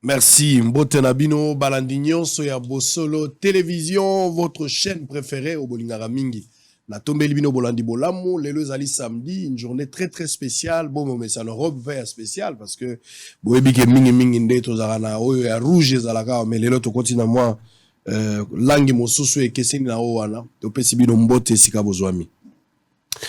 Merci. Mbote Nabino, Balandignon, Soya Bosolo, Télévision, votre chaîne préférée au Bolingara Mingi. Na tombe libino bolandi bolamu, les ali samedi, une journée très très spéciale. Bon, mais ça ne robe vert spécial parce que boebi ke mingi mingi nde tozarana oyo ya rouge zalaka mais lelo to continue moi langi mosusu e keseni na owana to pesi bino mbote sika bozwami.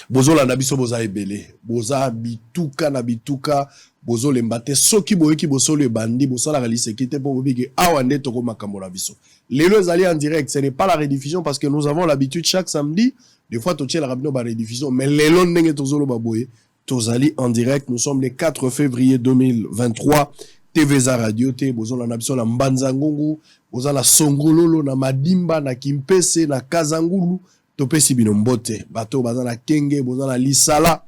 Bozola na biso boza ebele, boza bituka na bituka, bozo lembate soki boyeki bosolo ebandi bosala lisekite po bobiki awa nde toko makambo na biso. Lelo ezali en direct, ce n'est pas la rediffusion parce que nous avons l'habitude chaque samedi, des fois totie la rabino ba rediffusion, mais lelo ndenge tozolo baboye, tozali en direct, nous sommes le 4 février 2023, TVza Radio T, bozola na biso na Mbanza Ngongo, bozala Songololo na Madimba na Kimpese na Kazangulu. Topesi bino mbote bato bazana kenge bozana lisala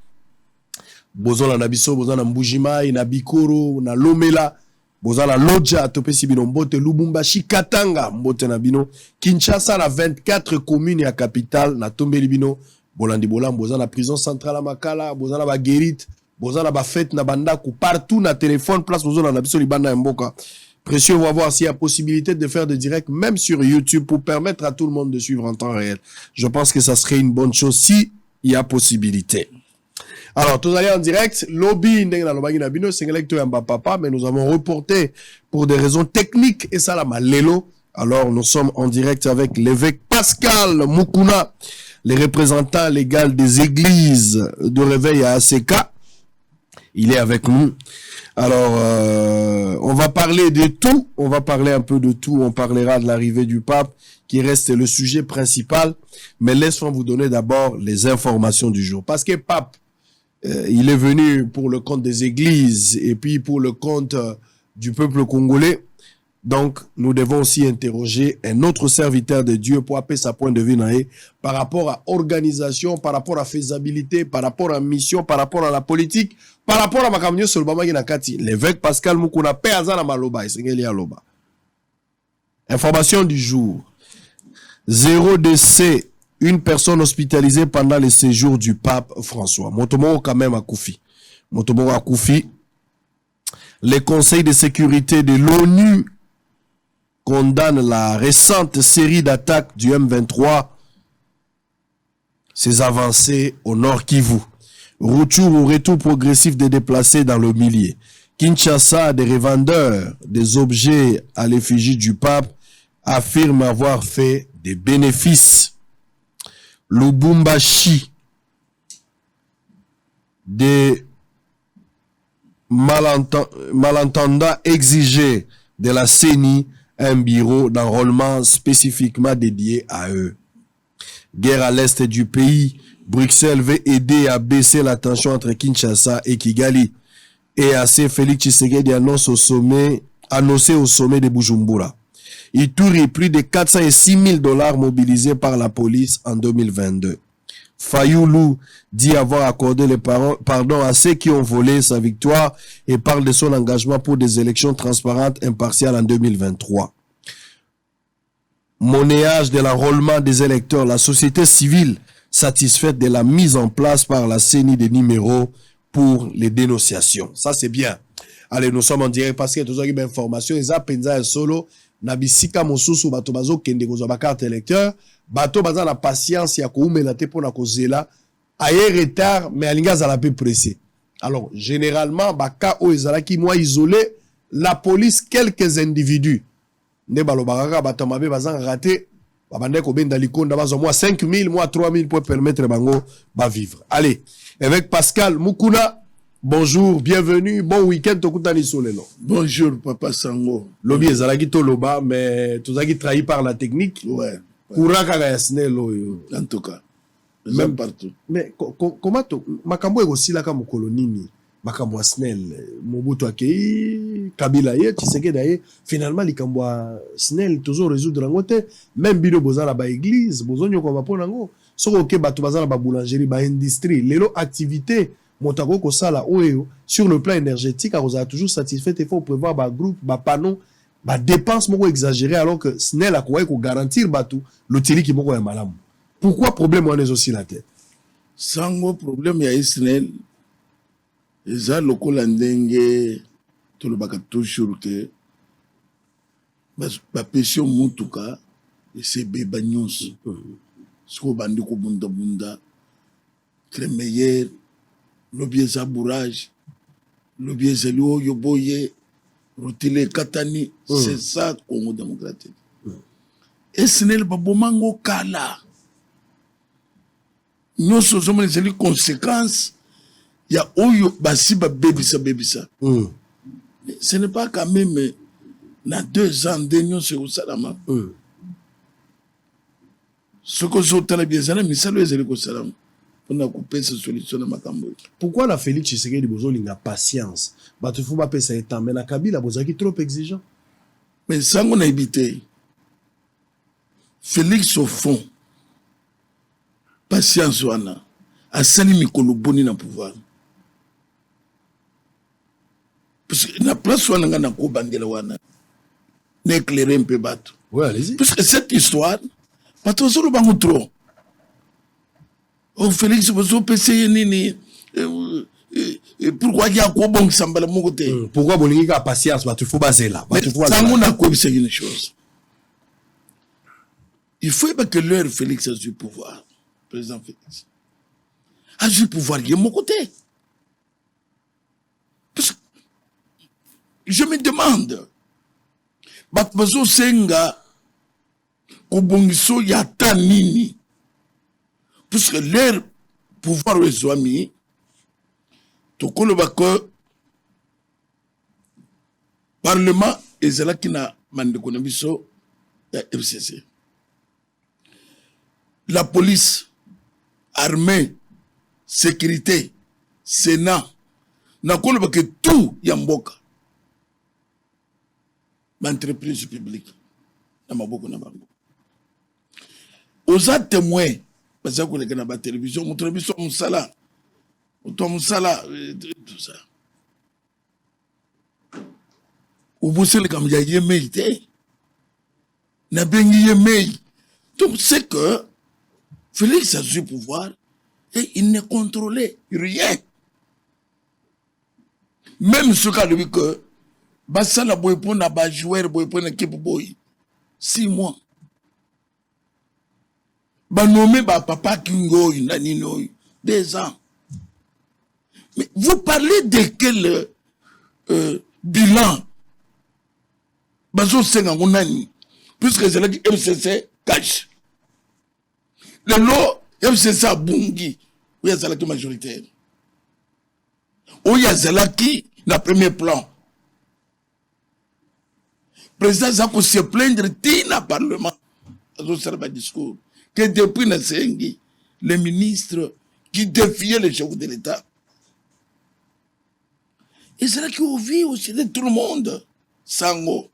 bozona na biso bozana mbujimai na bikoro na lomela bozana loja topesi bino mbote Lubumbashi Katanga mbote na bino Kinshasa na 24 communes ya capitale na tombeli bino bolandi bolam bozana prison centrale à Makala bozana ba guérite bozana ba fête na bandaku partout na téléphone place bozona na biso libanda mboka. Précieux, on va voir s'il y a possibilité de faire des directs, même sur YouTube, pour permettre à tout le monde de suivre en temps réel. Je pense que ça serait une bonne chose si il y a possibilité. Alors, tous allez en direct. Lobby, papa, mais nous avons reporté pour des raisons techniques et ça, la malélo. Alors, nous sommes en direct avec l'évêque Pascal Mukuna, les représentants légaux des églises de réveil à ACK. Il est avec nous. Alors, on va parler de tout, on va parler un peu de tout, on parlera de l'arrivée du pape, qui reste le sujet principal, mais laissons vous donner d'abord les informations du jour. Parce que pape, il est venu pour le compte des églises et puis pour le compte du peuple congolais. Donc, nous devons aussi interroger un autre serviteur de Dieu pour appeler sa point de vue par rapport à organisation, par rapport à faisabilité, par rapport à mission, par rapport à la politique, par rapport à Makamnyo Solbama Ginakati. L'évêque Pascal Mukuna Peazana Maloba, Loba. Information du jour. 0 décès, une personne hospitalisée pendant le séjour du pape François. Motomo quand même à Koufi. Motomo à Koufi. Les conseils de sécurité de l'ONU condamne la récente série d'attaques du M23, ses avancées au Nord Kivu. Retour au retour progressif des déplacés dans le milieu. Kinshasa, des revendeurs des objets à l'effigie du pape, affirment avoir fait des bénéfices. Lubumbashi, des malentendants exigeaient de la CENI un bureau d'enrôlement spécifiquement dédié à eux. Guerre à l'est du pays, Bruxelles veut aider à baisser la tension entre Kinshasa et Kigali. Et assez Félix Tshisekedi annoncé au sommet de Bujumbura. Ituri, plus de 406 000 $ mobilisés par la police en 2022. Fayoulou dit avoir accordé le pardon à ceux qui ont volé sa victoire et parle de son engagement pour des élections transparentes impartiales en 2023. Monnayage de l'enrôlement des électeurs, la société civile satisfaite de la mise en place par la CENI des numéros pour les dénonciations. Ça c'est bien. Allez, nous sommes en direct parce que tous les informations, ils appellent solo, nabisika mosusu bato bazo kende kozwa ba carte électeur. Bato baza la patience ya koumela te pona kozela aye retard mais alinga za la peu pressé. Alors généralement baka o ezalaki moi isolé la police quelques individus ne balobaka bato mabe baza raté babande ko benda likonda bazo moi 5 000 moi 3 000 pour permettre bango ba vivre. Allez, avec Pascal Mukuna. Bonjour, bienvenue, bon week-end tokutani solelo. Bonjour Papa Sango. Lobby ezalaki to loba mais tozaki trahi par la technique. Ouais. Kuraka ga SNEL. En tout cas. Même partout. Mais comment to makambo egosila ka mokolo nini? Makambo SNEL Mobutu akei Kabila ye Tshisekedi ye finalement likambo SNEL toujours résoudre ngo te même bino bozala ba église bozonyo ko bapona ngo soko ke bato bazala ba boulangerie ba industrie lelo activité Montako Kosala Oeo sur le plan énergétique a toujours satisfait il faut prévoir ba groupe ba panneau ba dépenses moko exagérées alors que SNEL a quoi ko garantir batu l'utili qui moko ya malamu. Pourquoi problème on est aussi la tête? Sango problème ya SNEL eza lokola ndenge to le baka toujours que bapesi motuka esebeba nyonso siko bandi kobundabunda crémeillère lobi eza bourrage lobi ezali oyo boye rotile katani c'est ça Congo démocratique esineli babomango kala nyonso ozomona ezali conséquence ya oyo basi babebisa ce n'est pas quand même na 2 ans nde nyonso ekosalama soki ozotala bie ezala misalo ezali kosalama mpona kopesa solution na makambo oyo. Pourquoi la Félix Tshisekedi bozolinga patience bato fo bapesa etat mais na Kabila bozalaki trop exigeant? Mais sango nayebi te Félix au fond patience wana asali mikolo boni na pouvoir parce que na place wana nga na kobandela wana na éclairer un peu bato. Ouais, allez-y. Parce que cette histoire bato bazolo bango trop. Oh Félix bozo pese nini pourquoi il y a quoi bon sambala moko te? Pourquoi bolingi ka patience bato fo bazela bato fo bazela? Sango na kobisa une chose. Il faut que leur Félix a du pouvoir. Président Félix a du pouvoir de mon côté. Parce que je me demande, Batbazo Senga, Kobongiso Yata Nini, puisque leur pouvoir est mis, Tokolo Bako, Parlement, et c'est là qui n'a mandekonabiso, ya FCC. La police, armée, sécurité, Sénat, n'a que tout yamboka. L'entreprise publique, n'a pas beaucoup n'a pas. Aux autres témoins, parce que les gars la télévision, mon télévision, mon salaire, tout ça. Au bout de comme il y a yémé, n'a bien yémé. Donc c'est que Félix a du pouvoir et il ne contrôlait rien. Même ce cas lui que Bassala Boypon n'a pas joué, Boypon n'a pas boy. 6 mois. Bah nommé bah papa Kingo, Nanino, 2 ans. Mais vous parlez de quel bilan? Bazo Senga Mounani, puisque c'est là que MCC cache. Le lot, MCC a bungi, où il y a Zalaki majoritaire. Où il y a Zalaki, le premier plan. Le président Zako se plaindre dans le Parlement. Dans discours. Que depuis Nassengi, les ministres qui défiaient le chef de l'État. Et c'est là qu'on vit aussi de tout le monde. Sango.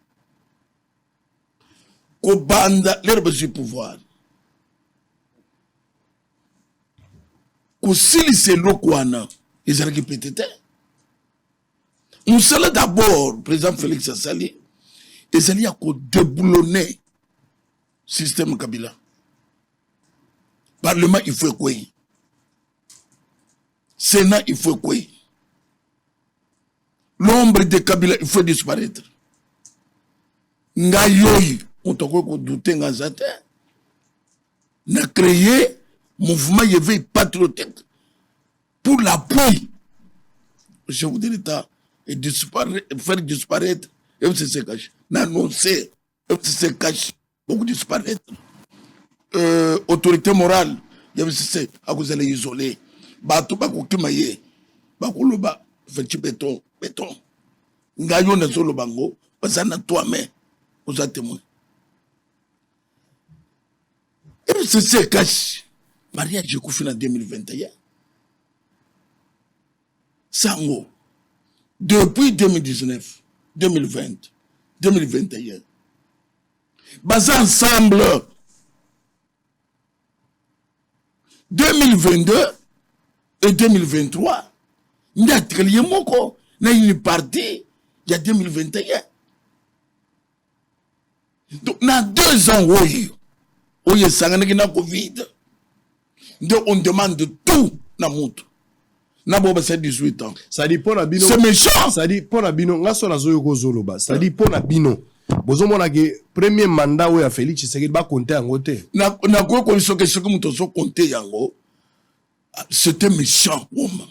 Kobanda, l'herbe du pouvoir. Kosilise lokwana, ils ont répété. Nous sommes d'abord, président Félix Assali, ils ont déboulonner le système Kabila. Parlement, il faut quoi? Sénat, il faut quoi? L'ombre de Kabila, il faut disparaître. Ngayoyi, on t'a douté ngazate, n'a créé mouvement éveil patriotique pour l'appui au chef de l'État et faire disparaître FCC cache. N'annoncer FCC cache, beaucoup disparaître. Autorité morale, FCC, à cause de l'isoler. Bato ba kokimaye, ba koloba, fait béton. Ngayo na solo bango, basana toi-même, aux témoins. FCC cache. Mariage j'ai couché en 2021. Sango. Depuis 2019, 2020, 2021. Bas ensemble. 2022 et 2023. Il y a très moko. Il y a une partie. Il y a 2021. Donc, dans 2 ans, oui. Oui, ça a été Covid. Donc on demande de tout na mutu. Na boba c'est 18 ans. Ça dit pour la bino. C'est méchant. Ça dit pour la bino. Nga so na zoyo ko zoloba. Ça dit pour la bino. bozomona ke premier mandat oyo ya Félix Tshisekedi ba compter yango te. Na quoi qu'on soit que ce que muto so compter yango. C'était méchant woman.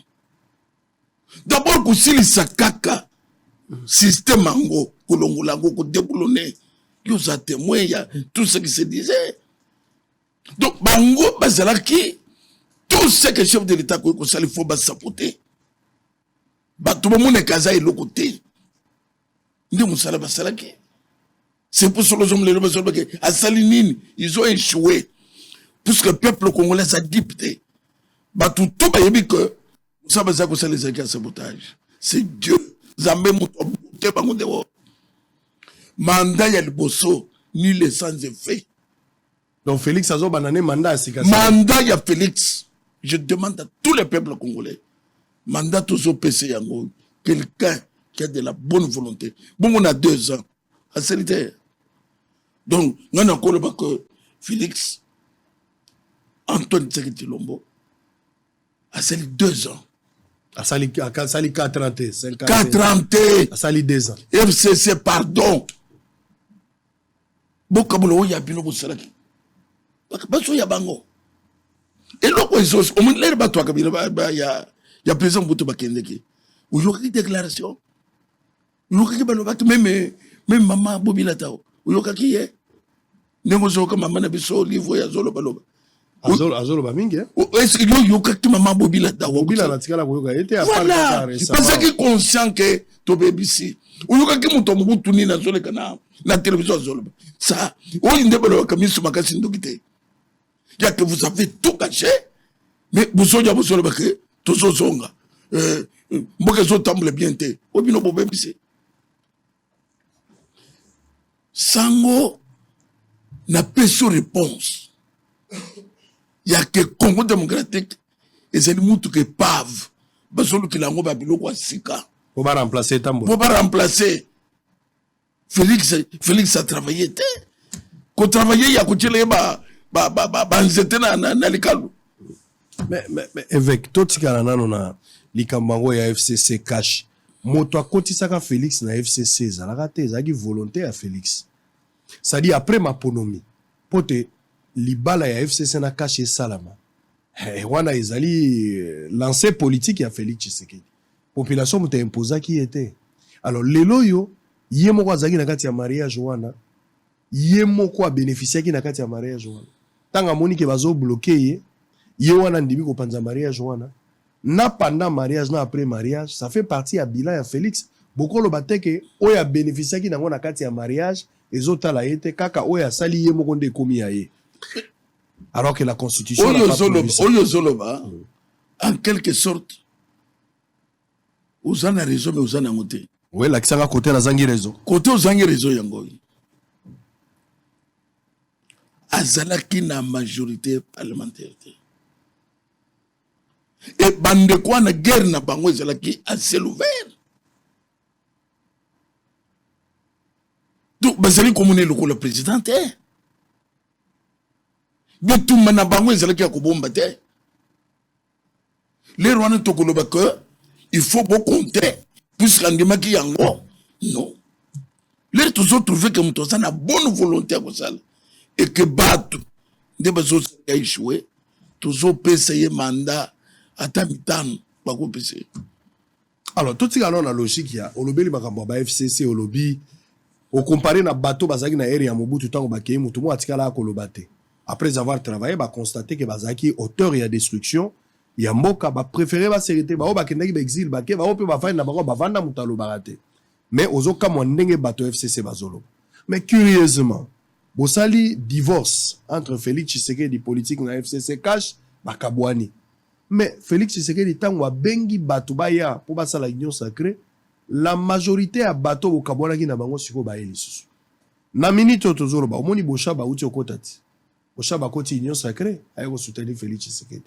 D'abord kusilisa kaka système ango kolongola ngo ko déboulonner. Yo za témoin ya tout ce qui se disait. Donc bango bazalaki tout ce que chef de l'état ko sali faut ba sapoter. Ba tout le monde kaza et le côté. Ndi musala basalaki. C'est pour ça que les hommes à Salinine, ils ont échoué. Puisque le peuple congolais a dicté. Bah tout le monde que ça va ça les écarts sabotage. C'est Dieu. Zambé moutoboute bango mandat ya liboso ni les sans effet. Donc Félix Azo banané mandat à Sikasa. Mandat ya Félix. Je demande à tous les peuples congolais. Mandat tous au PC yango. Quelqu'un qui a de la bonne volonté. Bon, on a 2 ans. À sanitaire. Donc, on a encore que Félix, Antoine Tshisekedi Lombo, a sali 2 ans. A sali 4 ans. 4 ans. A sali 2 ans. FCC, pardon. Bokabulo, ya bino bosalaki. Baso ya bango. Et là, au moins, l'air bateau, il y a président Boutou Bakendeki. Où il y a une déclaration. Il y a une déclaration. Même maman Bobila Tao. Où il y a qui est. Négocio comme maman Nabiso, livre ya Zolo Baloba. Azolo Bamingi. Est-ce qu'il y a une maman Bobila Tao? Bobila Natikala Boyoga était à voilà. Parce qu'il est conscient que ton bébé ici. Où il y a qui m'a tourné dans Zolo Kana. La télévision Zolo. Ça. Où il y a une comme il se macasse une docité. Il y a que vous avez tout caché. Mais vous soyez à vous sur le baquet. Tout ça zonga. Moi que je t'emble bien te. Où il y a un bébé ici. Sango n'a pas de réponse. Il y a que Congo démocratique et c'est le monde qui est pave. Parce que l'ango babilo kwa sika. Faut pas remplacer Tambo. Faut pas remplacer. Félix a travaillé. Qu'on travaillait, il y a côté les mais avec tout ce qu'il y a dans likambango ya FCC cash moto akotisaka Félix na FCC za raté za volonté à Félix ça dit après ma ponomi pote libala ya FCC na cash et salama wana ezali lancé politique ya Félix Tshisekedi population muta imposa qui était alors lelo yo yemo kwa zaki na kati ya mariage wana yemo kwa bénéficier qui na kati ya mariage wana tanga moni ke bazo bloquer ye wana ndimi ko panza mariage wana na pendant mariage na après mariage ça fait partie ya bilan ya Félix bokolo bateke oya bénéficier ki nango na kati ya mariage ezotala yete kaka oya sali ye moko nde komi ya ye alors que la constitution oyo zoloba en quelque sorte uzana raison mais uzana ngote ouais la kisanga côté la zangi raison yango azalaki na majorité parlementaire. Et bande quoi na guerre na bango ezalaki à ciel ouvert. Donc bazali komone le président te. Mais tout mana bango ezalaki ya kobomba te. Les Rwandais tokoloba que il faut beaucoup compter puisque andimaki yango. Non. Les tous autres trouvaient que mutosa na bonne volonté à kosala. Et que battu de besoin a échoué, toujours payer mandat à Tamitan, pas qu'on paye. Alors, tout ce qui est dans la logique, il y a au lobby, le FCC, au lobby, au comparé na bateau, bazaki na area Mobutu tout ba kei mutumo atikala kolobate. Après avoir travaillé, ba constater que bazaki auteur et à destruction, il y a mboka ba préféré ba sérété ba ba kendaki ba exil ba ke ba ope ba faina ba vanda mutalo barate. Mais ozoka mo ndenge bateau FCC bazolo. Mais curieusement, Bosali divorce entre Félix Tshisekedi politique na FCC cash bakabwani. Mais Félix Tshisekedi tangwa bengi batu baya pour basala union sacrée, la majorité a bato bakabwana ki na bango siko ba elisusu. Na minute tozoro ba omoni boshaba uti okotati. Boshaba koti union sacrée ayeko soutenir Félix Tshisekedi.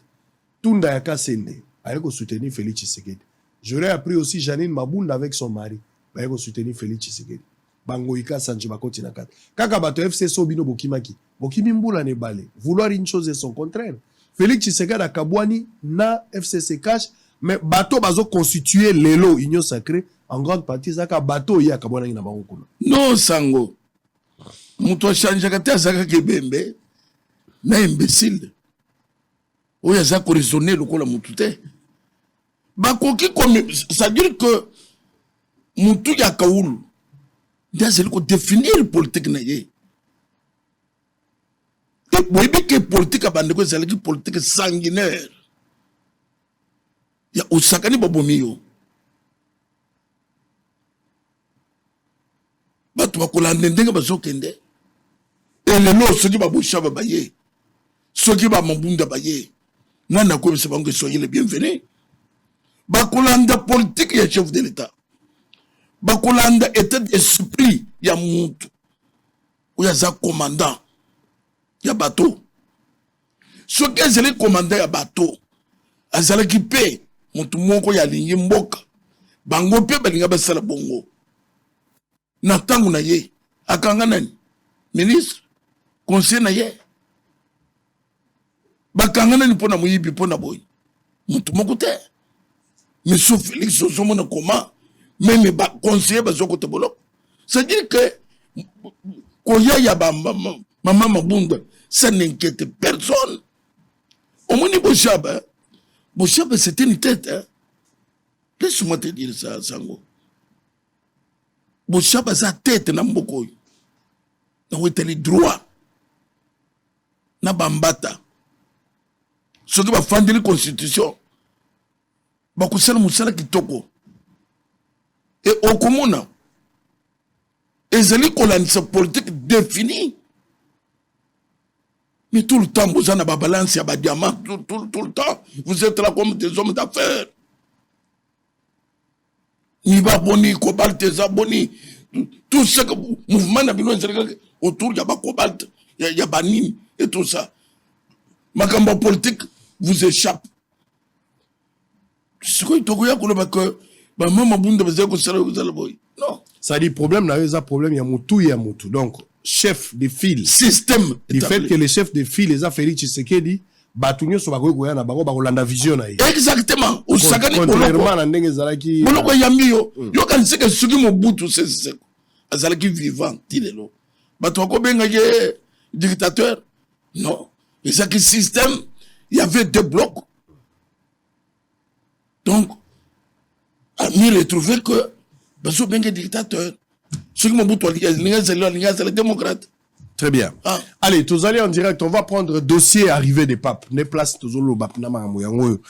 Tunda ya Kasende ayeko soutenir Félix Tshisekedi. J'aurais appris aussi Janine Mabunda avec son mari ayeko soutenir Félix Tshisekedi. Bangoika Sanji bakoti na kata. Kaka bato FC Sobino Bokimaki. Bokimi mbula ne bale. Vouloir une chose et son contraire. Félix Tshisekedi a kabwani na FCC cash, mais bato bazo constituer lelo union sacrée en grande partie zaka bateau ya kabona na bango kuna. Non sango. Muto chanja kata zaka kebembe na imbécile. Oya za ko raisonner lokola mutu te. Bakoki comme ça veut dire que mutu ya kaulu. Ndazeli ko définir politique na ye. Et oui, que politique a bandé c'est la politique sanguinaire. Ya usakani babomio. Batu bakolande ndenge bazokende. Et lelo soki babosha babaye. Soki ba mabunda baye. Nana ko se bango soyez les bienvenus. Bakolanda politique ya chef de l'état. Bakolanda état d'esprit ya mutu. Ou ya za commandant. Ya bateau. Soki ezali commandant ya bateau. Azalaki pe mutu moko ya lingi mboka. Bango pe balinga basala bongo. Na tangu na ye. Akanga nani? Ministre. Conseil na ye. Bakanga nani pona muyibi pona boy. Mutu moko te. Monsieur Félix Ozomona comment? Même ba conseiller bazoko te bolo. C'est-à-dire que koya ya ba maman Mabunda, ça n'inquiète personne. Au moins Bochaba. Bochaba c'était une tête. Hein? Laisse-moi te dire ça, Sango. Bochaba sa tête na mboko. Na weteli droit. Na bambata. Ce qui va fonder la constitution. Bakusala musala kitoko. Et au commun, ezali kolanisa politique définie. Mais tout le temps, vous avez une balance, il y a des diamants, tout le temps. Vous êtes là comme des hommes d'affaires. Ni va boni, cobalt, boni. Tout ce que le mouvement n'a besoin de autour, il y a pas cobalt, il y a banine et tout ça. Makamba politique vous échappe. Ce que tu as que maman Bunda non. Ça dit problème, là, il y a problème, il y a Moutou, il y a Moutou. Donc, chef de file. Système. Du fait que les chefs de file, les affaires Tshisekedi, Batunyo sur Bagoy na Bango, Bagolanda Vision. Exactement. Contrairement à Ndenge Zalaki. Boloko Yamio, yo kan se que Sugi Mobutu, c'est Azalaki vivant, Tilelo. Batouako Bengaye, dictateur. Non. Et ça qui système, il y avait deux blocs. Donc, à mieux trouver que Basso Bengue dictateur. Ceux qui m'ont bouté, les démocrates. Très bien. Ah. Allez, tous allez en direct. On va prendre dossier arrivée des papes. Ne place tous le bap na mamoyango.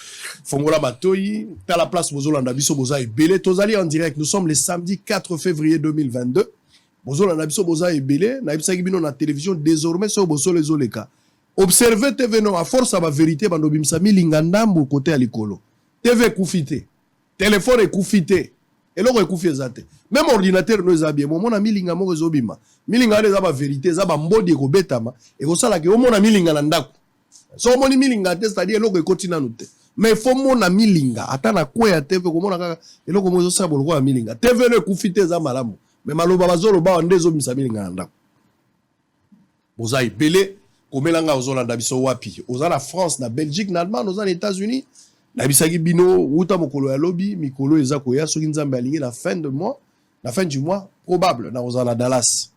Fongola Matoyi, t'as la place Bozolanda Biso Boza et Belé. Tous allez en direct. Nous sommes le samedi 4 février 2022. Bozolanda Biso Boza et Belé. Naïbsa Gibino na télévision désormais sur Bozo les Oleka. Observez TV non à force à la vérité bandobimsami lingandambo côté à l'écolo. TV koufité. Téléphone est koufité. Et là, on est koufé zate. Même ordinateur nous a bien. Mon ami linga mo zobima. Milinga ne zaba vérité, zaba mbodi ko betama. Et ko sala ke mon ami linga ndako. So mon ami linga te c'est-à-dire loko kotina nute. Mais faut mon ami linga atana kwa ya TV ko mona kaka eloko mo zo sa boloko ami linga. TV le koufité za malamu. Mais maloba bazolo ba ndezo misa milinga ndako. Boza ibele komelanga ozolanda biso wapi. Oza la France, na Belgique, na Allemagne, oza les États-Unis. Na bisaki bino uta mokolo ya lobi mikolo eza koya soki nzambe alingi la fin du mois probable na ozala Dallas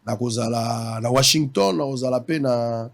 na kozala na Washington na ozala pe na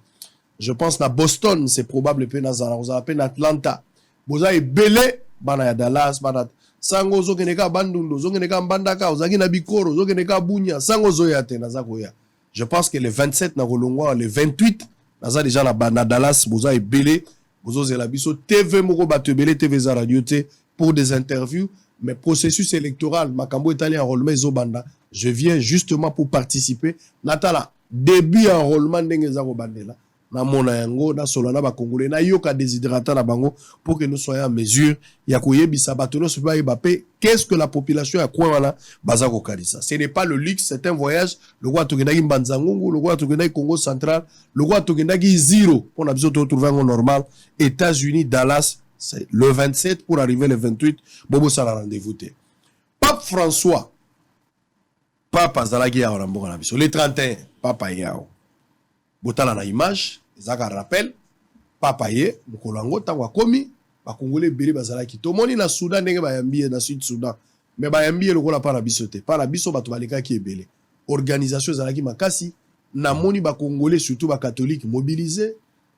je pense na Boston c'est probable pe na ozala pe na Atlanta boza ebele bana ya Dallas bana sango zokeneka bandundu zokeneka mbandaka ozaki na bikoro zokeneka bunya sango zoya te na zakoya je pense que le 27 na kolongwa le 28 naza déjà na Dallas boza ebele Bozo la biso TV moko batebele TV za radio te pour des interviews mais processus électoral makambo italien enrôlement ezobanda je viens justement pour participer natala début enrôlement ndenge za ko bandela na mona yango na solana ba congolais na yoka déshydrata na bango pour que nous soyons en mesure ya koyebisa bato no sopa yebapé qu'est-ce que la population ya kwa wana baza ko kalisa ce n'est pas le luxe c'est un voyage le roi tokendaki Mbanzangungu le roi tokendaki Congo central le roi tokendaki zero on a besoin de retrouver un normal États-Unis Dallas c'est le 27 pour arriver le 28 bobo sala rendez-vous te Pape François Papa zalaki ya na mboka na biso le 31 papa yao botala na image ezaka rappel papa ye mokolo yango ntango akomi Congolais belé bazalaki. To moni na Soudan ndenge bayambi na Sud Soudan. Mais bayambi lokola pa na biso te. Pa na biso bato baleka ki ebele. Organisation zalaki makasi na moni Congolais surtout catholiques mobilisés.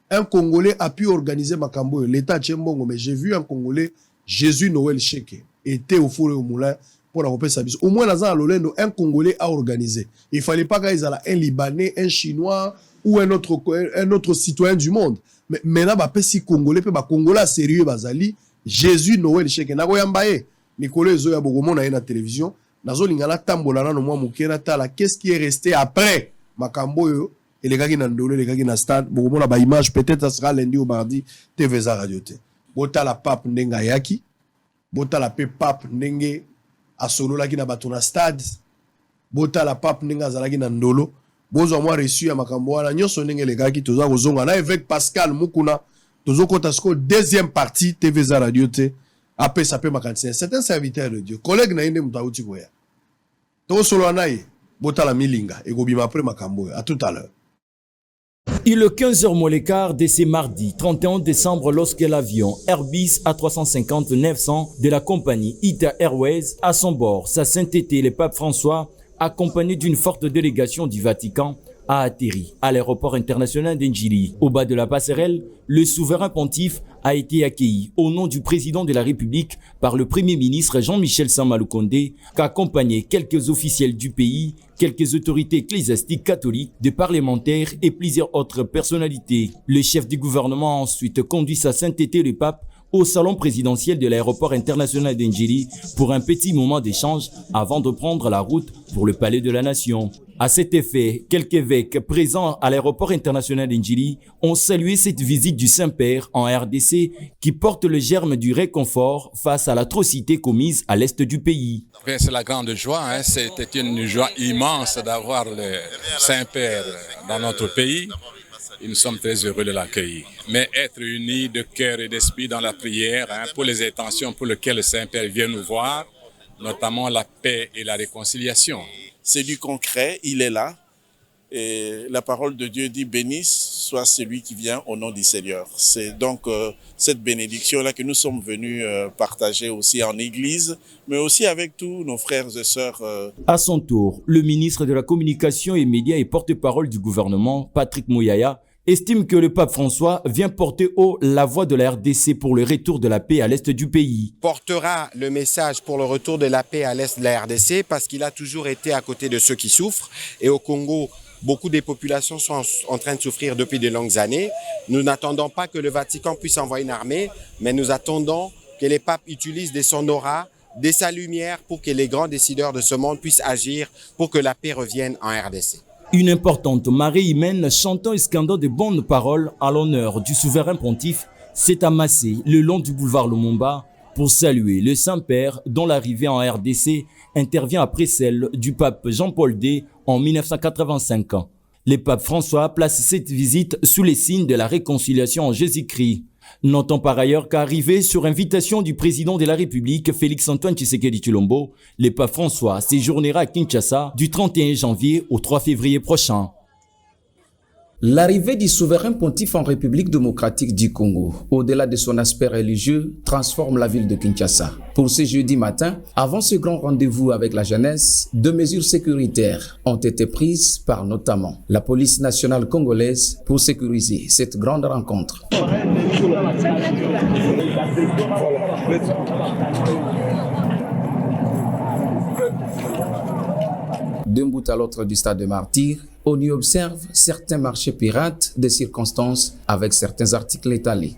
Un Congolais a pu organiser makambo l'état tchembongo mais j'ai vu un Congolais Jésus Noël Cheke était au four et au moulin pour la repère sa biso. Au moins dans l'Olendo un Congolais a organisé. Il fallait pas qu'il y ait un Libanais, un Chinois ou un autre citoyen du monde. Mais maintenant si Congolais pe Congolais sérieux bazali Jésus Noël Cheke na koyambaye Nicolas Zoya Bogomo na na télévision nazo lingala tambola na no mwa mukena tala qu'est-ce qui est resté après makambo yo et les gars qui n'ont les gars qui n'ont stade Bogomo la ba image peut-être ça sera lundi ou mardi TV za radio te bota la pape ndenga yaki bota la pape ndenge asolo la ki na batuna stade bota la pape ndenga zalaki na ndolo bozo moi reçu ya makambo wana nyonso ndenge les gars qui toza kozonga na avec Pascal Mukuna tozo kota sko deuxième partie TV za radio te après ça peut makansi c'est un serviteur de Dieu collègue na inde mutauti koya to solo naye bota la milinga et gobima après makambo à tout à l'heure. Il est 15h moins le quart de ce mardi 31 décembre lorsque l'avion Airbus A350-900 de la compagnie Ita Airways à son bord, sa sainteté le pape François, accompagné d'une forte délégation du Vatican, a atterri à l'aéroport international d'Njili. Au bas de la passerelle, le souverain pontife a été accueilli au nom du président de la République par le premier ministre Jean-Michel Sama Lukonde, qu'accompagnaient quelques officiels du pays, quelques autorités ecclésiastiques catholiques, des parlementaires et plusieurs autres personnalités. Le chef du gouvernement a ensuite conduit sa sainteté le pape au salon présidentiel de l'aéroport international d'Njili pour un petit moment d'échange avant de prendre la route pour le palais de la nation. À cet effet, quelques évêques présents à l'aéroport international d'Njili ont salué cette visite du Saint-Père en RDC qui porte le germe du réconfort face à l'atrocité commise à l'est du pays. C'est la grande joie, c'était une joie immense d'avoir le Saint-Père dans notre pays. Et nous sommes très heureux de l'accueillir. Mais être unis de cœur et d'esprit dans la prière pour les intentions pour lesquelles le Saint-Père vient nous voir, notamment la paix et la réconciliation. C'est du concret, il est là. Et la parole de Dieu dit « Bénisse soit celui qui vient au nom du Seigneur ». C'est donc cette bénédiction-là que nous sommes venus partager aussi en Église, mais aussi avec tous nos frères et sœurs. À son tour, le ministre de la Communication et Médias et porte-parole du gouvernement, Patrick Mouyaya, estime que le pape François vient porter haut la voix de la RDC pour le retour de la paix à l'est du pays. Portera le message pour le retour de la paix à l'est de la RDC parce qu'il a toujours été à côté de ceux qui souffrent. Et au Congo, beaucoup des populations sont en train de souffrir depuis de longues années. Nous n'attendons pas que le Vatican puisse envoyer une armée, mais nous attendons que les papes utilisent de son aura, de sa lumière pour que les grands décideurs de ce monde puissent agir pour que la paix revienne en RDC. Une importante marée humaine chantant et scandant de bonnes paroles à l'honneur du souverain pontife s'est amassée le long du boulevard Lumumba pour saluer le Saint-Père dont l'arrivée en RDC intervient après celle du pape Jean-Paul II en 1985. Le pape François place cette visite sous les signes de la réconciliation en Jésus-Christ. Notons par ailleurs qu'arrivé sur invitation du président de la République, Félix-Antoine Tshisekedi Tshilombo, le pape François séjournera à Kinshasa du 31 janvier au 3 février prochain. L'arrivée du souverain pontife en République démocratique du Congo, au-delà de son aspect religieux, transforme la ville de Kinshasa. Pour ce jeudi matin, avant ce grand rendez-vous avec la jeunesse, 2 mesures sécuritaires ont été prises par notamment la police nationale congolaise pour sécuriser cette grande rencontre. D'un bout à l'autre du stade de Martyrs, on y observe certains marchés pirates des circonstances avec certains articles étalés.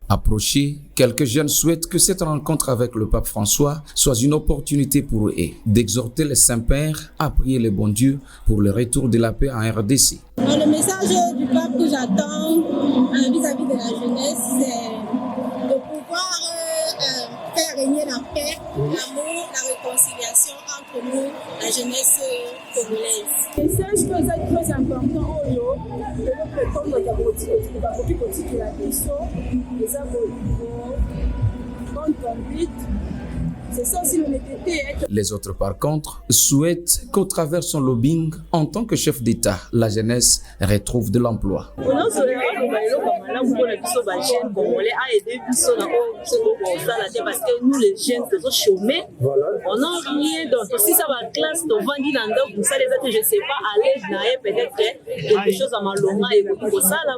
Approchés, quelques jeunes souhaitent que cette rencontre avec le pape François soit une opportunité pour eux d'exhorter le Saint-Père à prier le bon Dieu pour le retour de la paix en RDC. Le message du pape que j'attends vis-à-vis de la jeunesse, c'est de pouvoir faire régner la paix, l'amour, la réconciliation entre nous, la jeunesse congolaise. Le message que c'est très important, Les autres, par contre, souhaitent qu'au travers son lobbying, en tant que chef d'État, la jeunesse retrouve de l'emploi. Parce que nous, les jeunes, faisons chômer. On n'a rien d'autre. Si ça va classe, on va dire dans le ça les autres, je ne sais pas, aller peut-être quelque chose à ma longue et pour ça, là,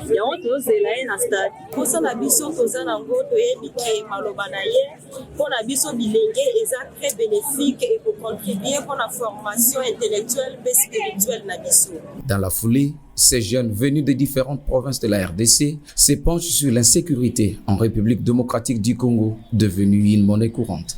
il y a autre chose, c'est là, stade. Pour ça, la mission, pour ça, la route, et malobanaye, pour la mission bilingue, est très bénéfique et pour contribuer pour la formation intellectuelle et spirituelle de la mission. Dans la foulée, ces jeunes venus de différentes provinces de la RDC se penchent sur l'insécurité en République démocratique du Congo, devenue une monnaie courante.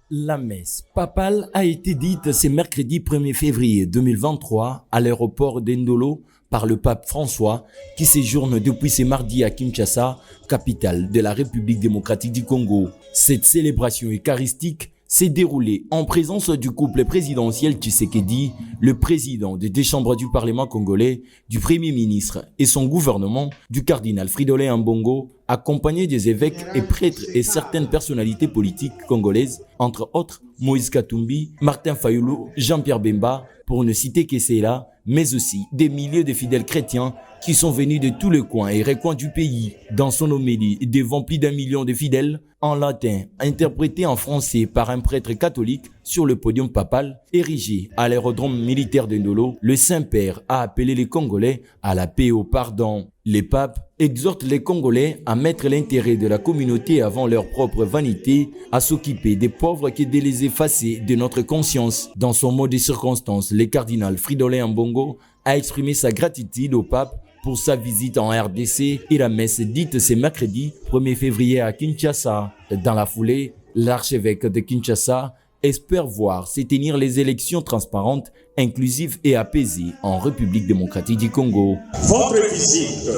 La messe papale a été dite ce mercredi 1er février 2023 à l'aéroport d'Ndolo par le pape François qui séjourne depuis ce mardi à Kinshasa, capitale de la République démocratique du Congo. Cette célébration eucharistique s'est déroulée en présence du couple présidentiel Tshisekedi, le président des deux chambres du Parlement congolais, du Premier ministre et son gouvernement, du cardinal Fridolin Ambongo, accompagné des évêques et prêtres et certaines personnalités politiques congolaises, entre autres Moïse Katumbi, Martin Fayulu, Jean-Pierre Bemba, pour ne citer que ceux-là, mais aussi des milliers de fidèles chrétiens qui sont venus de tous les coins et recoins du pays. Dans son homélie devant plus d'1 million de fidèles, en latin, interprété en français par un prêtre catholique sur le podium papal, érigé à l'aérodrome militaire de Ndolo, le Saint-Père a appelé les Congolais à la paix et au pardon. Les papes exhortent les Congolais à mettre l'intérêt de la communauté avant leur propre vanité, à s'occuper des pauvres qui de les effacer de notre conscience. Dans son mot de circonstance, le cardinal Fridolin Ambongo a exprimé sa gratitude au pape pour sa visite en RDC et la messe dite ce mercredi 1er février à Kinshasa. Dans la foulée, l'archevêque de Kinshasa espère voir se tenir les élections transparentes, inclusives et apaisées en République démocratique du Congo. Votre visite,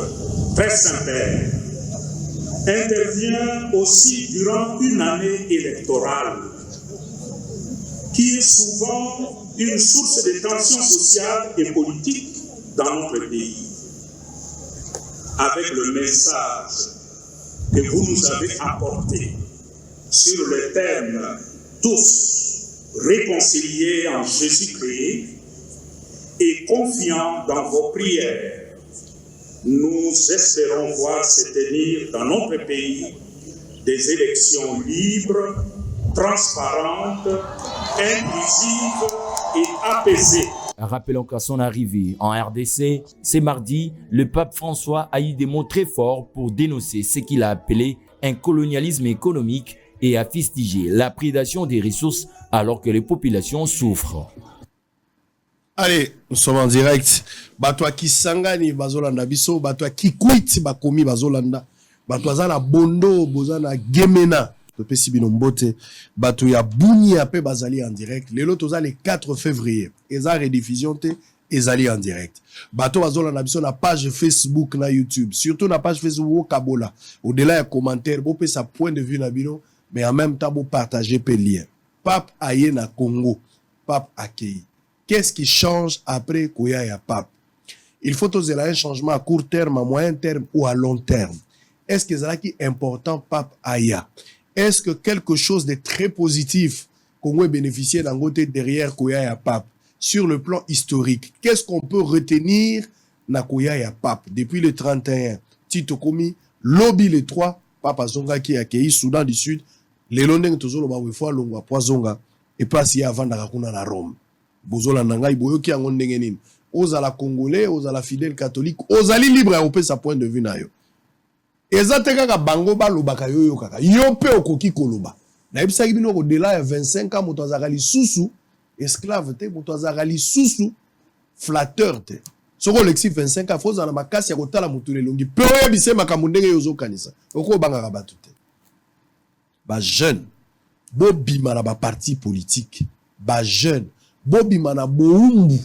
très Saint-Père, intervient aussi durant une année électorale qui est souvent une source de tensions sociales et politiques dans notre pays. Avec le message que vous nous avez apporté sur le thème tous réconciliés en Jésus-Christ et confiants dans vos prières, nous espérons voir se tenir dans notre pays des élections libres, transparentes, inclusives et apaisées. Rappelons qu'à son arrivée en RDC, ce mardi, le pape François a eu des mots très forts pour dénoncer ce qu'il a appelé un colonialisme économique et a fustigé la prédation des ressources alors que les populations souffrent. Allez, nous sommes en direct. Batwa Kisangani, Bazolanda Biso, Batwa Kikwit, Bakomi, Bazolanda, Batwa Zana Bondo, Bozana Gemena. Bato ya Bouni ape bazali en direct. Lelo toza le 4 février. Eza rediffusion te ezali en direct. Bato bazola na biso na page Facebook na YouTube. Surtout na page Facebook Kabola. Au-delà ya commentaire, bo pe sa point de vue na bino, mais en même temps bo partager pe lien. Pape aye na Congo. Pape akei. Qu'est-ce qui change après Koya ya Pape? Il faut oser un changement à court terme, à moyen terme ou à long terme. Est-ce que c'est qui important Pape aya? Est-ce que quelque chose de très positif qu'on va bénéficier d'un côté derrière Koya ya Pape sur le plan historique? Qu'est-ce qu'on peut retenir na Koya ya Pape depuis le 31? Tito Komi, lobby le 3, Papa Zonga qui a accueilli Soudan du Sud, les Londres tozolo ba wefwa longwa poisonga et pas si avant d'akuna na Rome. Bozola nanga iboyo ki ango ndenge nini? Ozala congolais, ozala fidèle catholique, ozali libre à opé sa point de vue na yo. Ezateka ka bango ba lobaka yoyo kaka yo pe okoki koloba na ebisa bino ko delà ya 25 ans moto azakali susu esclave te moto azakali susu flatteur te soko lexi 25 ans foza na makasi ya kotala moto lelongi pe oya bise makambo ndenge yozo kanisa oko bangaka batu te ba jeune bo bima na ba parti politique ba jeune bo bima na boumbu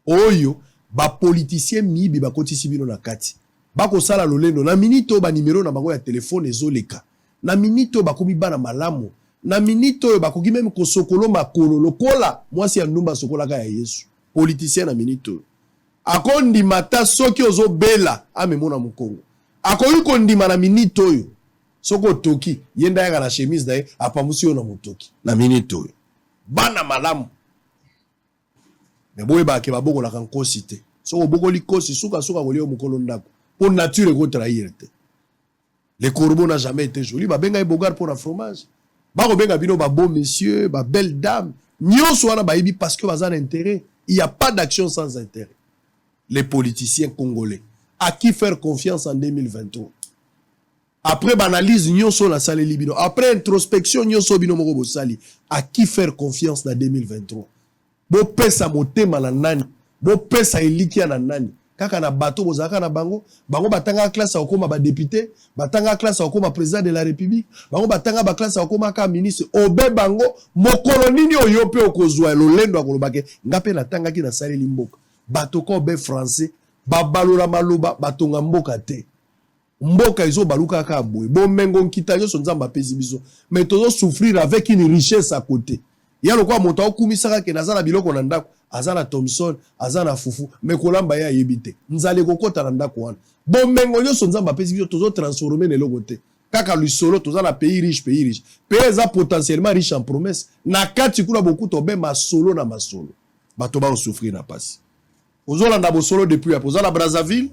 oyo ba politicien mibi ba kotisi bino na kati bako sala lolendo na minito ba numéro na bango ya téléphone ezoleka na minito bakomi bana malamu na minito bakoki même ko sokolo makolo lokola mwasi ya ndumba sokola ka ya Yesu politicien na minute oyo akondima ta soki ozobela amemona mokongo akoki kondima na minute oyo soki otoki ye nde ayaka na chemise na ye apambusi yo na motoki na minute oyo bana malamu me boyebake babokolaka nkosi te soki obokoli kosi suka kolia mokolo ndako mpo nature ekotrahir te le corbeau n'a jamais été joli babenga ye bogard pour la fromage bakobenga bino babo messieurs babelle dame nyonso wana bayebi parce que baza na intérêt il n'y a pas d'action sans intérêt les politiciens congolais à qui faire confiance en 2023 après banalise nyonso na saleli bino après introspection nyonso bino moko bosali à qui faire confiance na 2023 bopesa motema na nani bopesa elikia na nani kaka na bato bozaka na bango batanga classe okoma ba député batanga classe okoma président de la république bango batanga ba classe okoma ka ministre obe bango mokolo nini oyo pe okozwa lolendo akolobake ngape na tanga ki na saleli mboka bato ko be français babalola maloba batonga mboka te mboka izo baluka ka boye bomengo nkita yo nzamba pesi biso mais tozo souffrir avec une richesse à côté ya lokwa moto akumisaka ke nazana biloko na ndako azana Thomson azana fufu me kolamba ya yebite nzale kokota na ndako wana bomengo nyonso nzamba pesi biso tozo transformer na eloko te kaka lusolo toza na pays riche pays a potentiellement riche en promesses na kati kuna beaucoup tobe masolo na masolo bato ba souffrir na pasi ozolanda bosolo depuis apoza na Brazzaville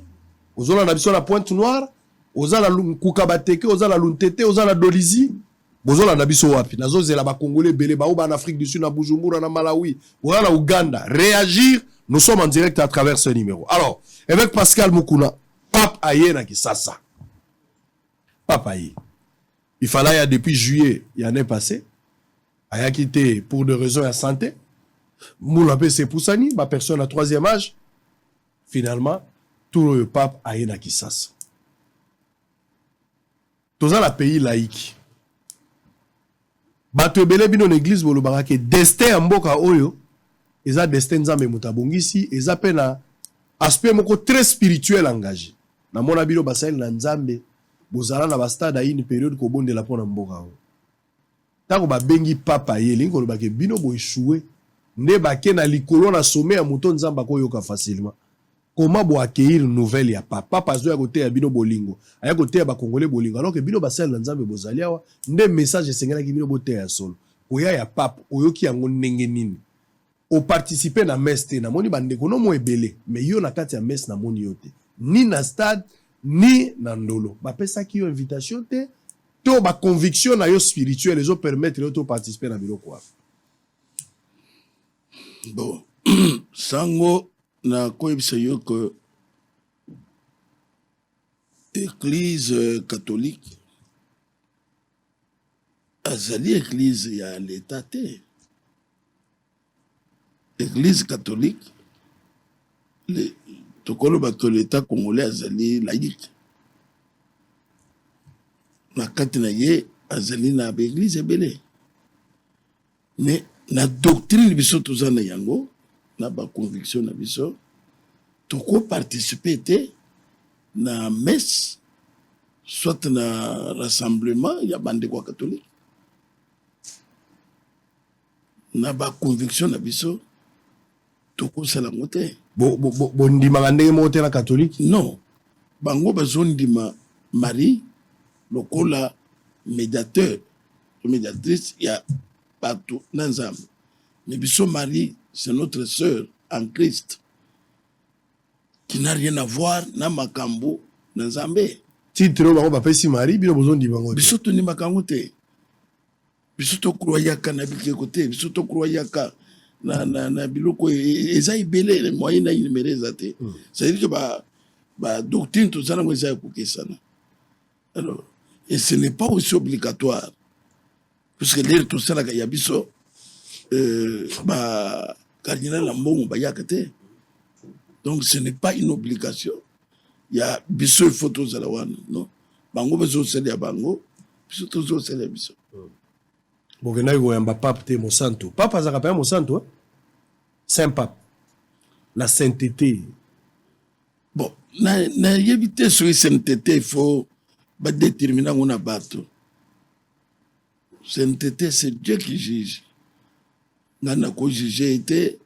ozolanda biso na Pointe Noire ozala Kukabateke ozala Luntete ozala Dolizi bozolanda biso wapi nazozela ba Congolais belé ba en Afrique du Sud na Bujumbura na Malawi ozala na Uganda réagir nous sommes en direct à travers ce numéro alors avec Pascal Mukuna Pape Aye na Kisasa Pape Aye il fallait ya depuis juillet l'année passée aya quitté pour des raisons de santé moula pe se poussani ma personne à troisième âge finalement tout le Pape Aye na Kisasa dans un pays laïque bato ebele bino na église bolobaka ke destin ya mboka oyo eza destin nzambe mutabongisi eza pe na aspect moko très spirituel engagé na mona bino basali na nzambe bozala na bastade à une période kobondela pona mboka oyo tango babengi Papa Aye lingi kolobaka bino boéchoué nde bake na likolo na sommet ya moto nzamba koyoka facilement comment bo accueillir nouvelle ya papa pazo ya côté ya bino bolingo aya côté ya ba congolais bolingo alors que bino basel na nzambe bozali awa nde message esengela ki bino bote ya solo oya ya papa oyoki yango ndenge nini o participer na messe te na moni bandeko no mo ebele mais yo na kati ya messe na moni yote ni na stade ni na ndolo ba pesa ki yo invitation te to ba conviction na yo spirituel les autres permettre yo to participer na bilo quoi bon sango na koyebisa yo que église catholique azali église ya l'état te église catholique tokoloba que l'état congolais azali laïque na kati na ye azali na baéglise ebele mais na doctrine biso toza na yango na ba conviction na biso toko participer te na messe soit na rassemblement ya bandeko catholique na ba conviction na biso toko sala ngote bo ndima ndenge mo te na catholique non bango bazondima Marie lokola médiateur médiatrice ya bato na nzambe mais biso Marie c'est notre sœur en Christ qui n'a rien à voir na makambo na nzambe titre bango bapesi Marie bino bozondi bango biso to ni makambo te biso to croyaka na bikeko te biso to croyaka na biloko eza ibele le moyen na numérer te ça veut dire que ba doctrine tout ça na mo eza kokesana alors et ce n'est pas aussi obligatoire parce que l'air tout ça la ya biso cardinal Lambongo bayaka te donc ce n'est pas une obligation il y a biso photos à la wana non bango bezo sele ya bango biso tozo sele biso bokena yo yamba pape te mosanto papa azaka pa mosanto saint pape la sainteté bon na yebite sur sainteté il faut ba déterminer on a bato sainteté c'est Dieu qui juge nana ko juger était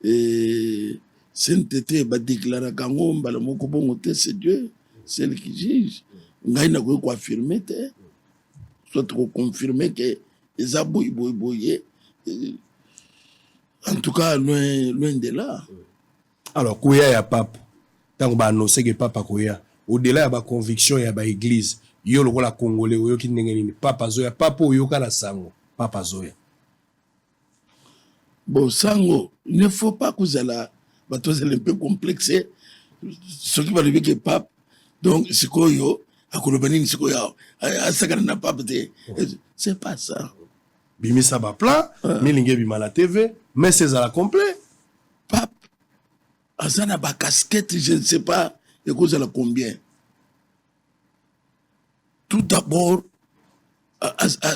et sainteté ba déclarer kango mbala moko bongo te, c'est Dieu celle qui juge. Ngai na ko affirmer te, soit ko confirmer que eza boy. En tout cas loin de là. Alors koya ya pape tango ba annoncer que papa koya au-delà ya ba conviction ya ba église yo lokola congolais oyo ki ndenge nini papa zoya papa oyo kala sango papa zoya. Bon sango, il ne faut pas que ça un peu complexé ce qui va arriver que pape donc c'est quoi yo akolobani c'est quoi yo asakana na pape te, c'est pas ça. Bimisa ba plan milinge bima la TV mais c'est à la complet pape azana ba casquette je ne sais pas et cause la combien. Tout d'abord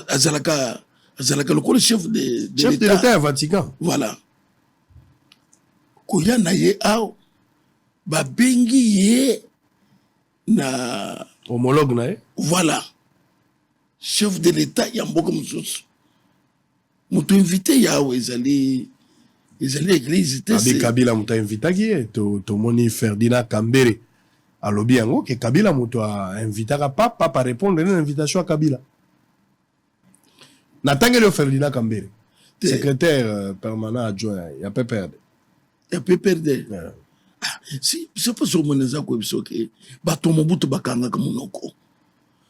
azalaka le chef de l'État au Vatican. Voilà. Koya na ye ao ba bengi ye na homologue na ye. Voilà. Chef de l'État ya mboka mususu. Mutu invité ya ezali église te. Abi Kabila mutu invité to moni Ferdinand Kambere. Alobi yango ke Kabila mutu a invité ka papa répondre à l'invitation à Kabila. Natangelo Ferdinand Kambere. Secrétaire permanent adjoint, il y a pas perdu. Il y a pas perdu. Si c'est pas sur mon exemple comme ça que batomo buto bakanga comme noko.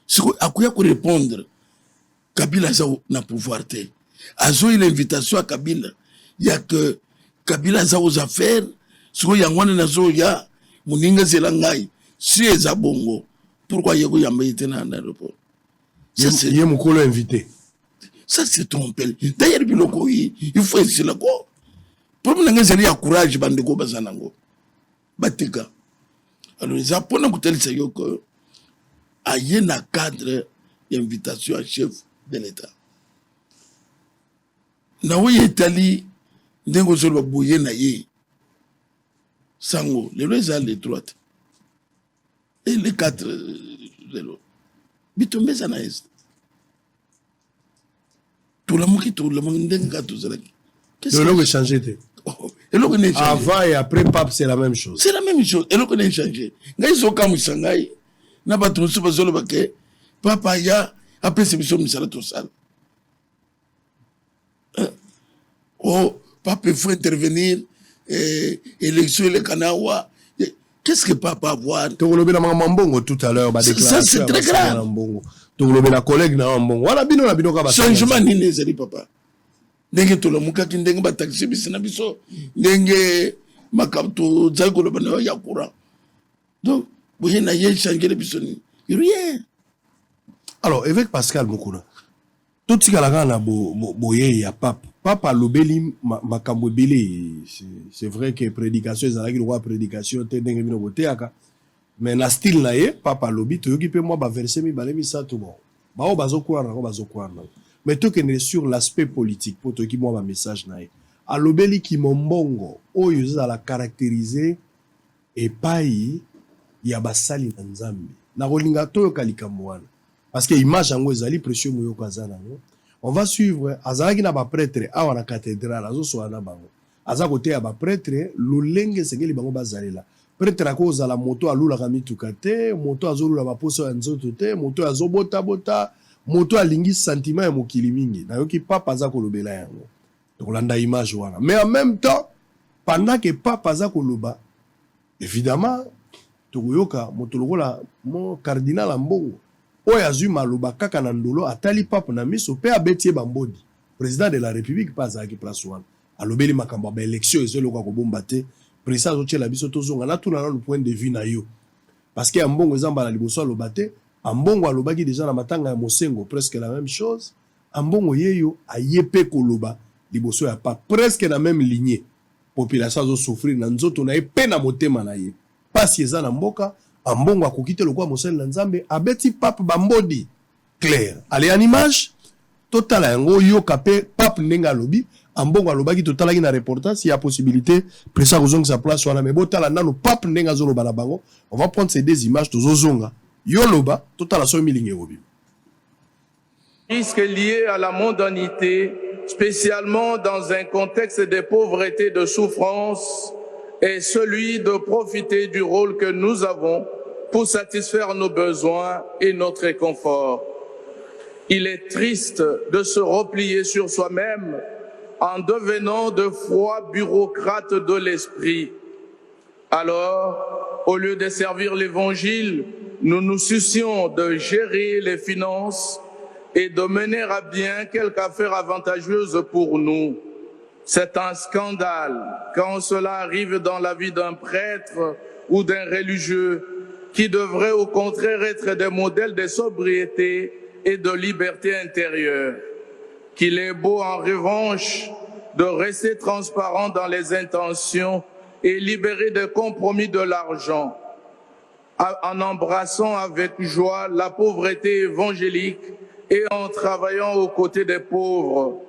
Si akuya ko répondre Kabila za na pouvoir te. Azo une invitation à Kabila. Il y a que Kabila za aux affaires, si yangwana nazo ya muninga zelangai, si eza bongo. Pourquoi yego yambaite na aéroport? Ça c'est yé mukolo invité. Ça c'est trompé. D'ailleurs biloko il faut essayer là quoi. Pour nanga zeli ya courage bandeko bazanango. Batika. Alors les apona kutel sayo que aye na cadre d'invitation à chef de l'État. Na oui Italie ndengo zolo boye na ye. Sango, les les droites. Et les 4 zéro. Bitombe sana est. Tout le monde qui tout le monde ndenga tout ça. Qu'est-ce que vous changez? Avant et après pape c'est la même chose. C'est la même chose. Et le qu'on a changé. Ngai soka musangai na ba tout ba zolo bake papa ya après c'est mission misala tout ça. Oh, papa il faut intervenir élection le Kanawa. Qu'est-ce que papa avoir? Tongolobe na mambongo tout à l'heure ba déclaration. Ça c'est très grave. Tongolobe na collègue na mambongo. Wala bino ka ba. Changement ni nezali papa. Ndenge to la mukaki ndenge ba taxi bisina biso ndenge makapto zako bana ya courant. Donc boye na ye changer biso ni rien. Alors évêque Pascal Mukuna tout ce kala na boye ya papa lobeli makambo belé c'est vrai que prédication ezalaki le prédication te ndenge bino boteaka mais na style na ye papa lobi to yoki pe moi ba verser mi balemi ça tout bon ba o bazokwa na mais tout que sur l'aspect politique pour toi qui moi un message nae alobeli ki mombongo oyo za la caractériser et pai ya basali na nzambe na kolinga to kalika mwana parce que image yango ezali précieux moyo kazana on va suivre azalaki na ba prêtre awa na cathédrale azo so na bango aza côté ya ba prêtre lolenge sengeli bango bazalela prêtre akoza la moto alula kamituka te moto azolula ba poso ya nzoto te moto azobota bota moto alingi sentiment ya mokili mingi na yoki papa aza kolobela yango donc landa image wana mais en même temps pendant que papa aza koloba évidemment tokoyoka moto lokola mo cardinal ambongo oyo azwi maloba kaka na ndolo atali papa na miso pe abetie bambodi président de la république pas azalaki place wana alobeli makambo ba élection ezoyoka kobomba te président azotiela biso tozonga na tuna na le point de vue na yo parce que ambongo ezamba na liboso aloba te ambongo alobaki déjà na matanga ya mosengo presque la même chose ambongo yeyo ayepe koloba liboso ya pas presque na même lignée population azo souffrir na nzoto na ye pe na motema na ye pasi eza na mboka ambongo akokite lokwa mosali na nzambe abeti pape bambodi clair ale en image totala yango yoka pe pape ndenge alobi ambongo alobaki totalaki na reportage il y a possibilité président kozongisa place wana mais botala nano pape ndenge azoloba na bango on va prendre ces deux images tozozonga yoloba totala so milingi obi. Puisque lié à la mondanité spécialement dans un contexte de pauvreté et de souffrance, est celui de profiter du rôle que nous avons pour satisfaire nos besoins et notre confort. Il est triste de se replier sur soi-même en devenant de froids bureaucrates de l'esprit. Alors, au lieu de servir l'Évangile, nous nous soucions de gérer les finances et de mener à bien quelque affaire avantageuse pour nous. C'est un scandale quand cela arrive dans la vie d'un prêtre ou d'un religieux qui devrait au contraire être des modèles de sobriété et de liberté intérieure. Qu'il est beau en revanche de rester transparent dans les intentions et libéré des compromis de l'argent, en embrassant avec joie la pauvreté évangélique et en travaillant aux côtés des pauvres.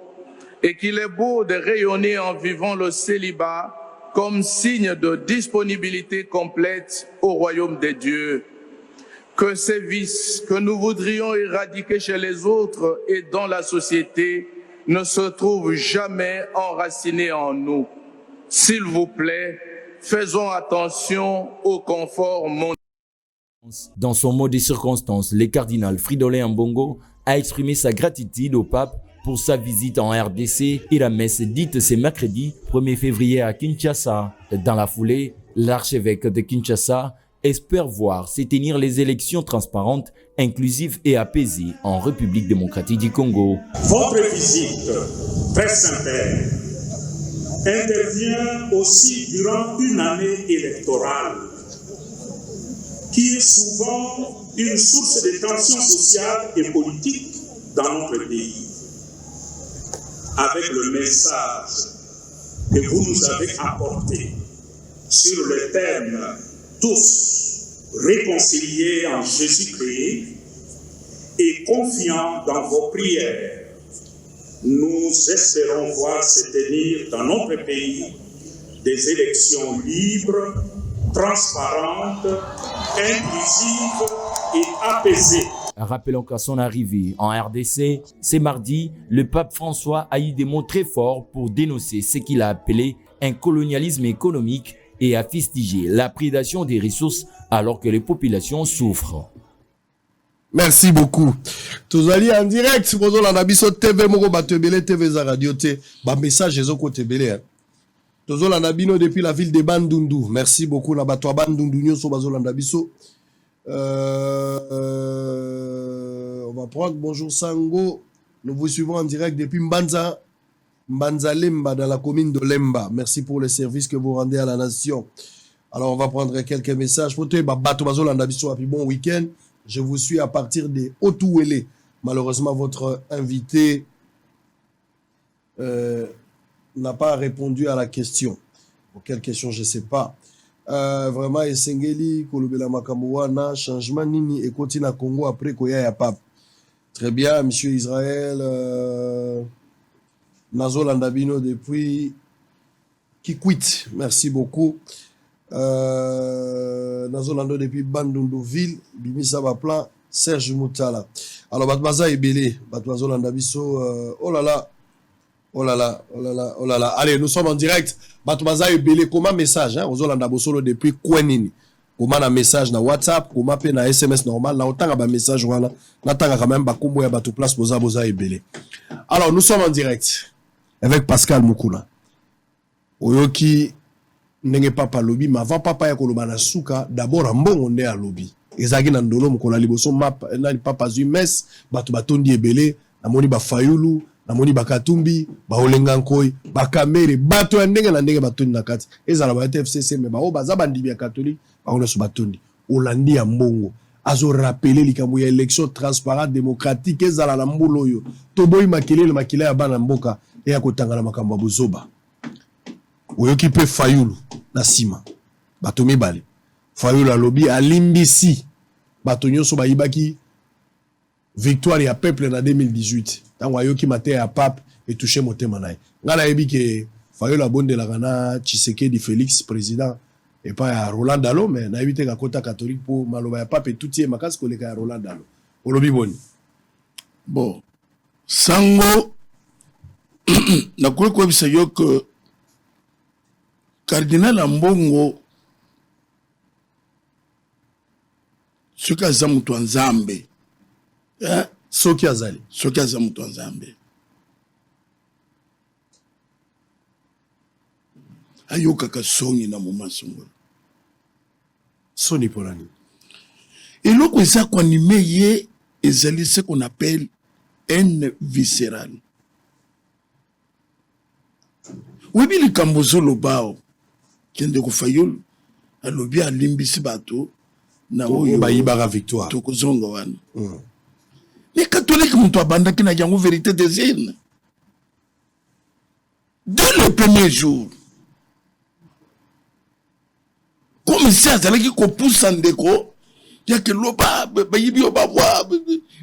Et qu'il est beau de rayonner en vivant le célibat comme signe de disponibilité complète au royaume des dieux. Que ces vices que nous voudrions éradiquer chez les autres et dans la société ne se trouvent jamais enracinés en nous. S'il vous plaît, faisons attention au confort mondial. Dans son mot des circonstances, le cardinal Fridolin Ambongo a exprimé sa gratitude au pape pour sa visite en RDC et la messe dite ce mercredi 1er février à Kinshasa. Dans la foulée, l'archevêque de Kinshasa espère voir se tenir les élections transparentes, inclusives et apaisées en République démocratique du Congo. Votre visite, très sincère, intervient aussi durant une année électorale qui est souvent une source de tensions sociales et politiques dans notre pays. Avec le message que vous nous avez apporté sur le thème « Tous réconciliés en Jésus-Christ et confiants dans vos prières », nous espérons voir se tenir dans notre pays des élections libres, transparentes, inclusives et apaisées. Rappelons qu'à son arrivée en RDC, ce mardi, le pape François a eu des mots très forts pour dénoncer ce qu'il a appelé un colonialisme économique et a fustigé la prédation des ressources alors que les populations souffrent. Merci beaucoup. Tous allez en direct, bonjour la Nabiso TV, Moko Batebele TV za radio T, ba message ezo ko tebele. Tous la Nabino depuis la ville de Bandundu. Merci beaucoup na batwa Bandundu nyoso bazo la Nabiso. On va prendre bonjour Sango. Nous vous suivons en direct depuis Mbanza Lemba dans la commune de Lemba. Merci pour les services que vous rendez à la nation. Alors on va prendre quelques messages pour te bato bazo la Nabiso et bon week-end. Je vous suis à partir de Otouélé. Malheureusement, votre invité n'a pas répondu à la question. Pour quelle question, je ne sais pas. Vraiment, Esengeli, Kolobela Makamouana, changement Nini et Kotina Congo après Koya Yapap. Très bien, monsieur Israël. Nazo Landabino depuis Kikwit. Merci beaucoup. Nazolando depuis Bandundu-Ville, Bimisa Baplan, Serge Moutala. Alors, Batbaza est belé, Batbazolanda Bisso, oh là là, oh là là, oh là là, oh là là. Allez, nous sommes en direct. Batbaza est belé, comment message, hein, Ozolanda Bossolo depuis Kwenini. Comment un message na WhatsApp, comment pe na SMS normal, na autant un message, voilà, n'attend quand même, Bakumbo ya Batou Place, Boza est belé. Alors, nous sommes en direct avec Pascal Moukoula. Oyoki, ndenge papa lobby mais avant papa ya koloba na suka d'abord mbongo nde ya lobby ezaki na ndolo mokola liboso map na papa zu mes bato batondi ebele namoni ba fayulu namoni ba katumbi ba olenga nkoi ba kamere bato ya ndenge na ndenge batondi na kati ezala ba TFCC mais ba o baza bandimi ya catholique ba ono so batondi olandi ya mbongo azo rappeler likambo ya élection transparente démocratique ezala na mbolo yo toboyi makelele makila ya bana mboka e ya kotangana makambo ya bozoba oyoki pe fayulu na sima bato mibale fayulu alobi alimbisi bato nyonso bayibaki victoire ya peuple na 2018 tango ayoki mate ya pape etouche motema na ye nga nayebi ke fayulu abondelaka na Tshisekedi Félix président epa ya Roland Dalo mais nayebi te kakota catholique po maloba ya pape etuti ye makasi koleka ya Roland Dalo olobi boni bon Sango nakoki koyebisa yo ke cardinal Ambongo soki aza moto ya nzambe soki aza moto ya nzambe ayokaka soni na moma songolo soni mpo nani eloko eza koanime ye ezali ce qu'on appelle haine viscérale. Webi likambo zoloba o kende ko fayol alobi alimbisi bato na oyo bayibaka victoire to kozonga wana. Mais catholique muto abandaki na yango vérité des îles. Dès le premier jour comme si azalaki kopusa ndeko ya ke loba bayibi yo bavwa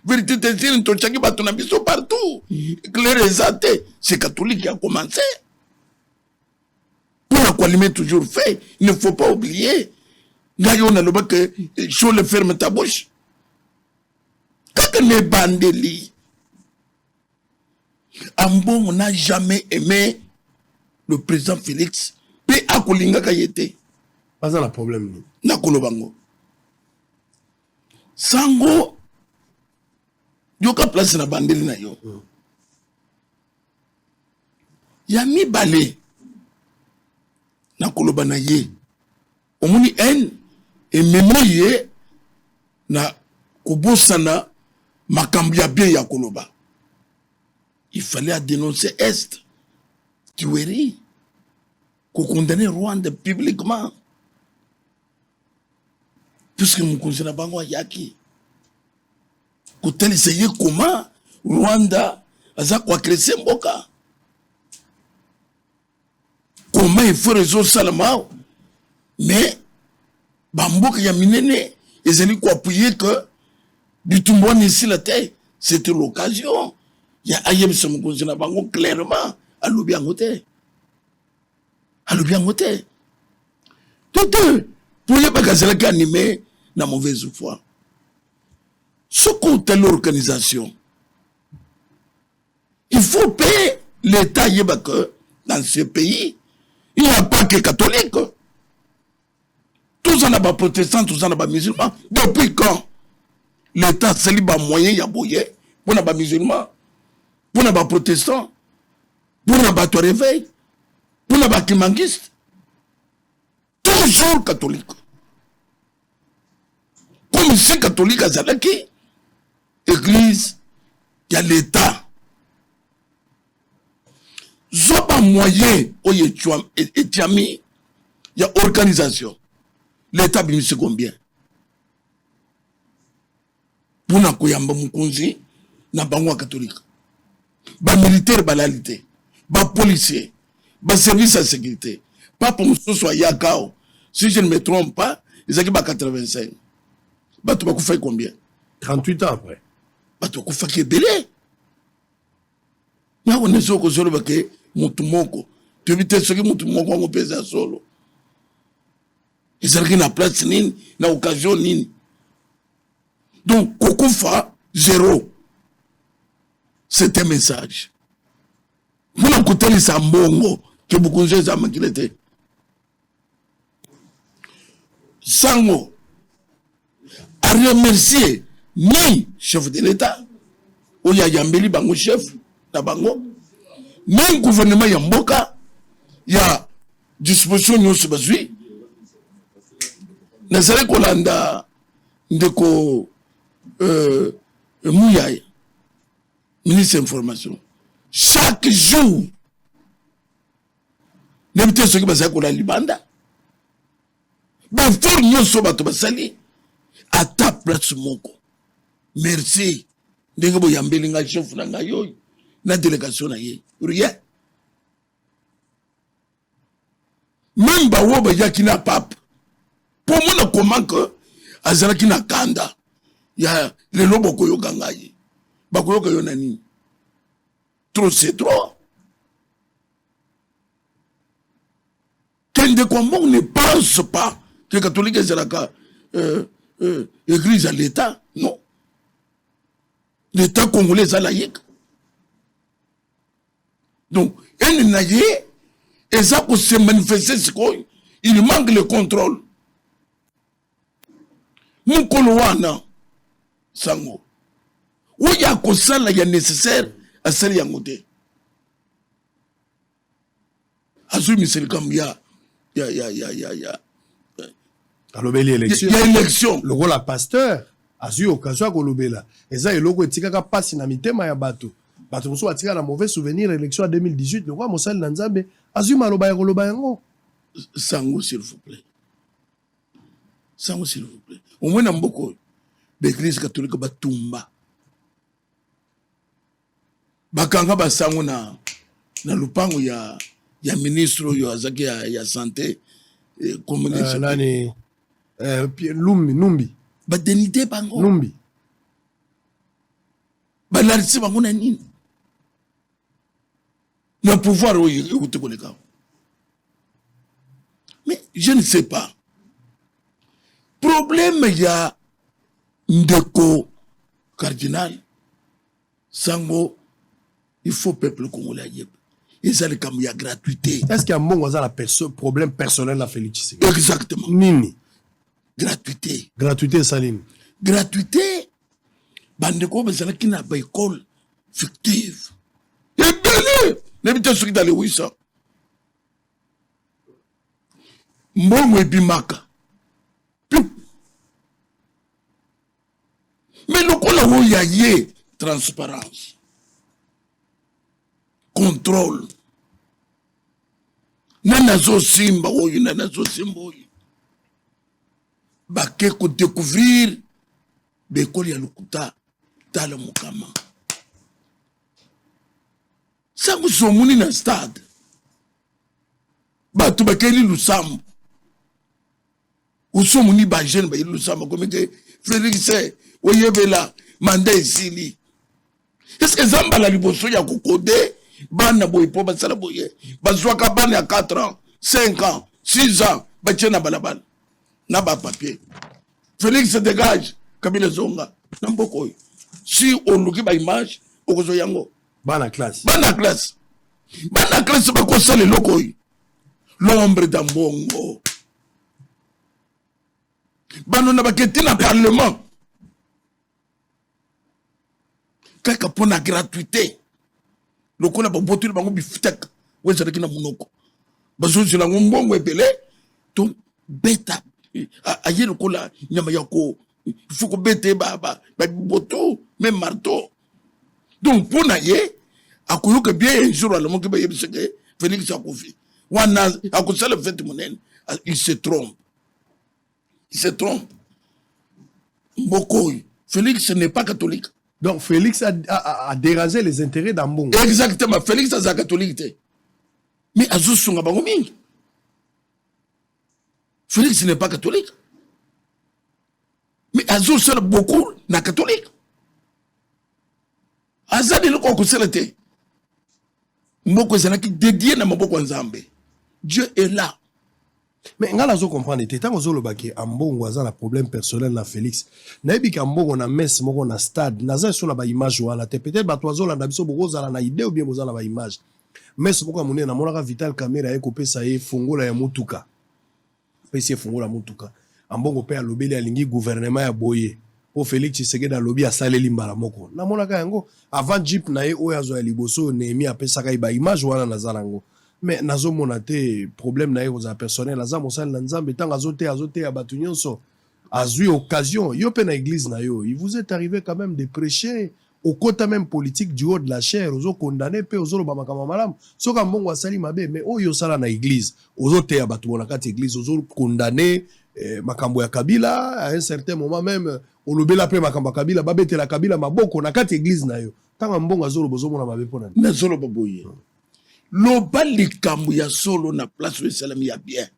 vérité des îles tochaki bato na biso partout clair ezate c'est catholique qui a commencé. Pour quoi toujours fait, il ne faut pas oublier. Là, on a le bac que chaud le ferme ta bouche. Quand on est bandeli, Ambongo n'a jamais aimé le président Félix. Pe akolinga kayete. Pas ça le problème. Na kolobango. Sango, yoka place na bandeli na yo. Yami balé. Na koloba na ye omoni en ememe ye na kobosana makambo ya bien ya koloba. Il fallait dénoncer Est tuerie ko condamner Rwanda publiquement puisque mon conseiller na bango yaki ko essayer comment Rwanda aza kwa crescer mboka. Comment il faut résoudre ça là-bas? Mais, Bambouk Yaminene, ils ont dit quoi appuyer que du tout bon ici la terre, c'était l'occasion. Il y a Ayem Samoukouzi Bango clairement à l'Obiangote. À l'Obiangote. Tout pour y avoir des animé dans mauvaise foi. Ce côté l'organisation, il faut payer l'État yébake dans ce pays. Il n'y a pas que catholiques. Tous en ont protestants, tous en ont musulmans. Depuis quand l'État s'est libre moyen y a bouillé pour les musulmans, pour les protestants, pour les réveil, pour les kimanguistes. Toujours catholiques. Comme c'est catholique à Zalaki, église, il y a l'État. Zoba moyen oye etiami il y a organisation l'état bimise combien pour na koyamba mukonzi na bango catholique ba militaire balalité ba policier ba service de sécurité pas pour nous soit yakao si je ne me trompe pas ils ont 85 ba tu vas faire combien 38 ans après ba tu vas faire belé na on est sur ko zolo bake mutumoko tu éviter ce que mutumoko on pesa solo ils na place nini na occasion nini donc kokufa zéro c'est un message vous n'en coûtez ça mbongo que beaucoup de gens ont kilete sango a remercier ni chef de l'état ou ya yambeli bango chef na bango même gouvernement ya mboka ya disposition nyonso bazwi nazali kolanda ndeko Mouyaya ministre information chaque jour n'importe ce qui bazali kolanda libanda ba for nyonso bato basali ata place moko merci ndenge boyambeli nga chef na ngai oyo na délégation na ye rien même bawo bayaki na pape pour moi comment que azalaki na kanda ya lelo bokoyoka ngai bakoyoka yo na nini trop c'est trop Kende Kwambong ne pense pas que les catholiques ezalaka église à l'état non l'état congolais est laïque Donc, un naïe, et ça pour se manifester, il manque le contrôle. Mukolo wana sango. Où il y a que ça, il y a nécessaire à celle yangote. Azul misel comme ya. alobeli élection. Il y a élection. Le rôle à pasteur. Azui occasion à kolobela. Et ça, il a tika passe na mitema ya bato. Bato mosu atika na mauvais souvenir élection en 2018. Le roi Mosal Nanzambe. Azui maloba ya koloba yango. Sango, s'il vous plaît. Sango, s'il vous plaît. Au moins, dans beaucoup d'églises catholiques, batumba. Bakanga basango na lupango ya ministre yo azaki ya santé communiste nani Numbi badenité bango Numbi balarisi bango na nini na pouvoir oyo koleka. Mais je ne sais pas. Problème ya ndeko cardinal sango, il faut peuple congolais yep. Et ça le comme il y a gratuité. Est-ce qu'il y a un bon problème personnel à Félix Tshisekedi? Exactement. Nini? Gratuité. Gratuité Saline. Gratuité. Bandeko bezala qui n'a pas école fictive. Et bien, n'habitez ceux qui dans les 800. Mbongo et bimaka. Mais le coup où il y a transparence. Contrôle. Nanazo simba oyu, nanazo simba oyu. Bake ko découvrir bekoli ya lukuta tala mukama. Sangu somuni na stade. Batu bakeli lusambo. Usomuni ba jeune ba lusambo comme que Félix oyebela manda esili. Est-ce que zamba la liboso ya kokode bana boy po basala boye bazwaka bana ya 4 ans 5 ans 6 ans bachena balabala na ba papier. Félix se dégage Kabila zonga na mboko. Si on luki ba image okozo yango bana classe bako sale loko l'ombre d'ambongo bano na baketi na parlement kaka pona gratuité lokola ba botu bango bifutek weza kina munoko bazozi la ngombongo ebele to beta aye lokola nyama yako il faut que bete ba boto même marteau donc pona ye akoyoka bien un jour alors que ba yebiseke Félix Akofi wana akosala fête monene il se trompe Mboko Félix n'est pas catholique. Donc Félix a dérangé les intérêts d'Ambongo. Exactement, Félix est catholique. Mais Azou Sunga Bangomingi. Félix n'est pas catholique. Mais Azou sera beaucoup na catholique. Azadi le koko selete. Mboko zanaki dédié na maboko nzambe. Dieu est là. Mais ngala zo comprendre te tant ozo lobaki Ambongo aza na problème personnel na Félix. Na ebika Ambongo na messe moko na stade naza sur la ba image wana te peut-être ba toazo la biso bokoza na idée ou bien boza na ba image. Messe moko monene na monaka Vital Caméra e kopesa ye fongola ya mutuka. Pesi fongola mutuka. Ambongo pe alobeli alingi gouvernement ya boye. Po Félix Tshisekedi alobi asaleli mbala moko. Na monaka yango avant Jeep na ye oyo azo ya liboso Nehemi apesa ka ba image wana na zalango. Mais nazo monate problème na yoza personnel aza mosala na nzambe tanga azote ya batu nyonso azui occasion yo pe na église na yo il vous est arrivé quand même de prêcher au côté même politique du haut de la chair ozo condamner pe ozo loba makama malamu soka mbongo asali mabe mais oyo sala na église ozo te ya batu bona kati église ozo condamner makambo ya Kabila à un certain moment même olobela pe makambo ya Kabila babetela Kabila maboko na kati église na yo tanga mbongo azo lobo zo mona mabe pona na zolo baboye loba likambo ya solo na place où salami ya bien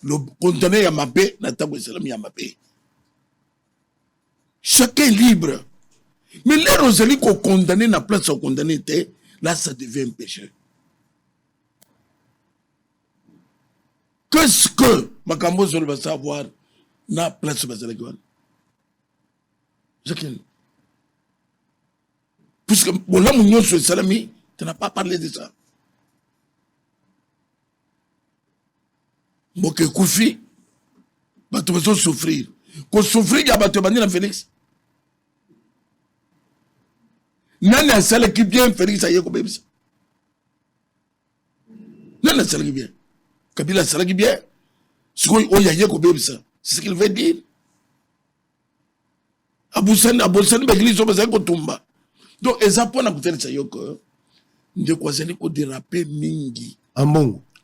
le condamné ya mabe na tabo salami ya mabe chacun est libre mais les roseli ko condamné na place où condamné était là ça devient un péché. Qu'est-ce que makambo solo va savoir na place où salami chacun puisque bon là mon salami tu n'as pas parlé de ça. mboka ekufi bato bazosouffrir kosouffrir ya bato ebandi na Félix nani asalaki bien Félix aye kobebisa nani asalaki bien Kabila asalaki bien sikoyo oyo aye kobebisa c'est ce qu'il veut dire abosani baeglise oyo bazali kotumba donc eza mpona kotelisa yo ke ndeko azali kodérape mingi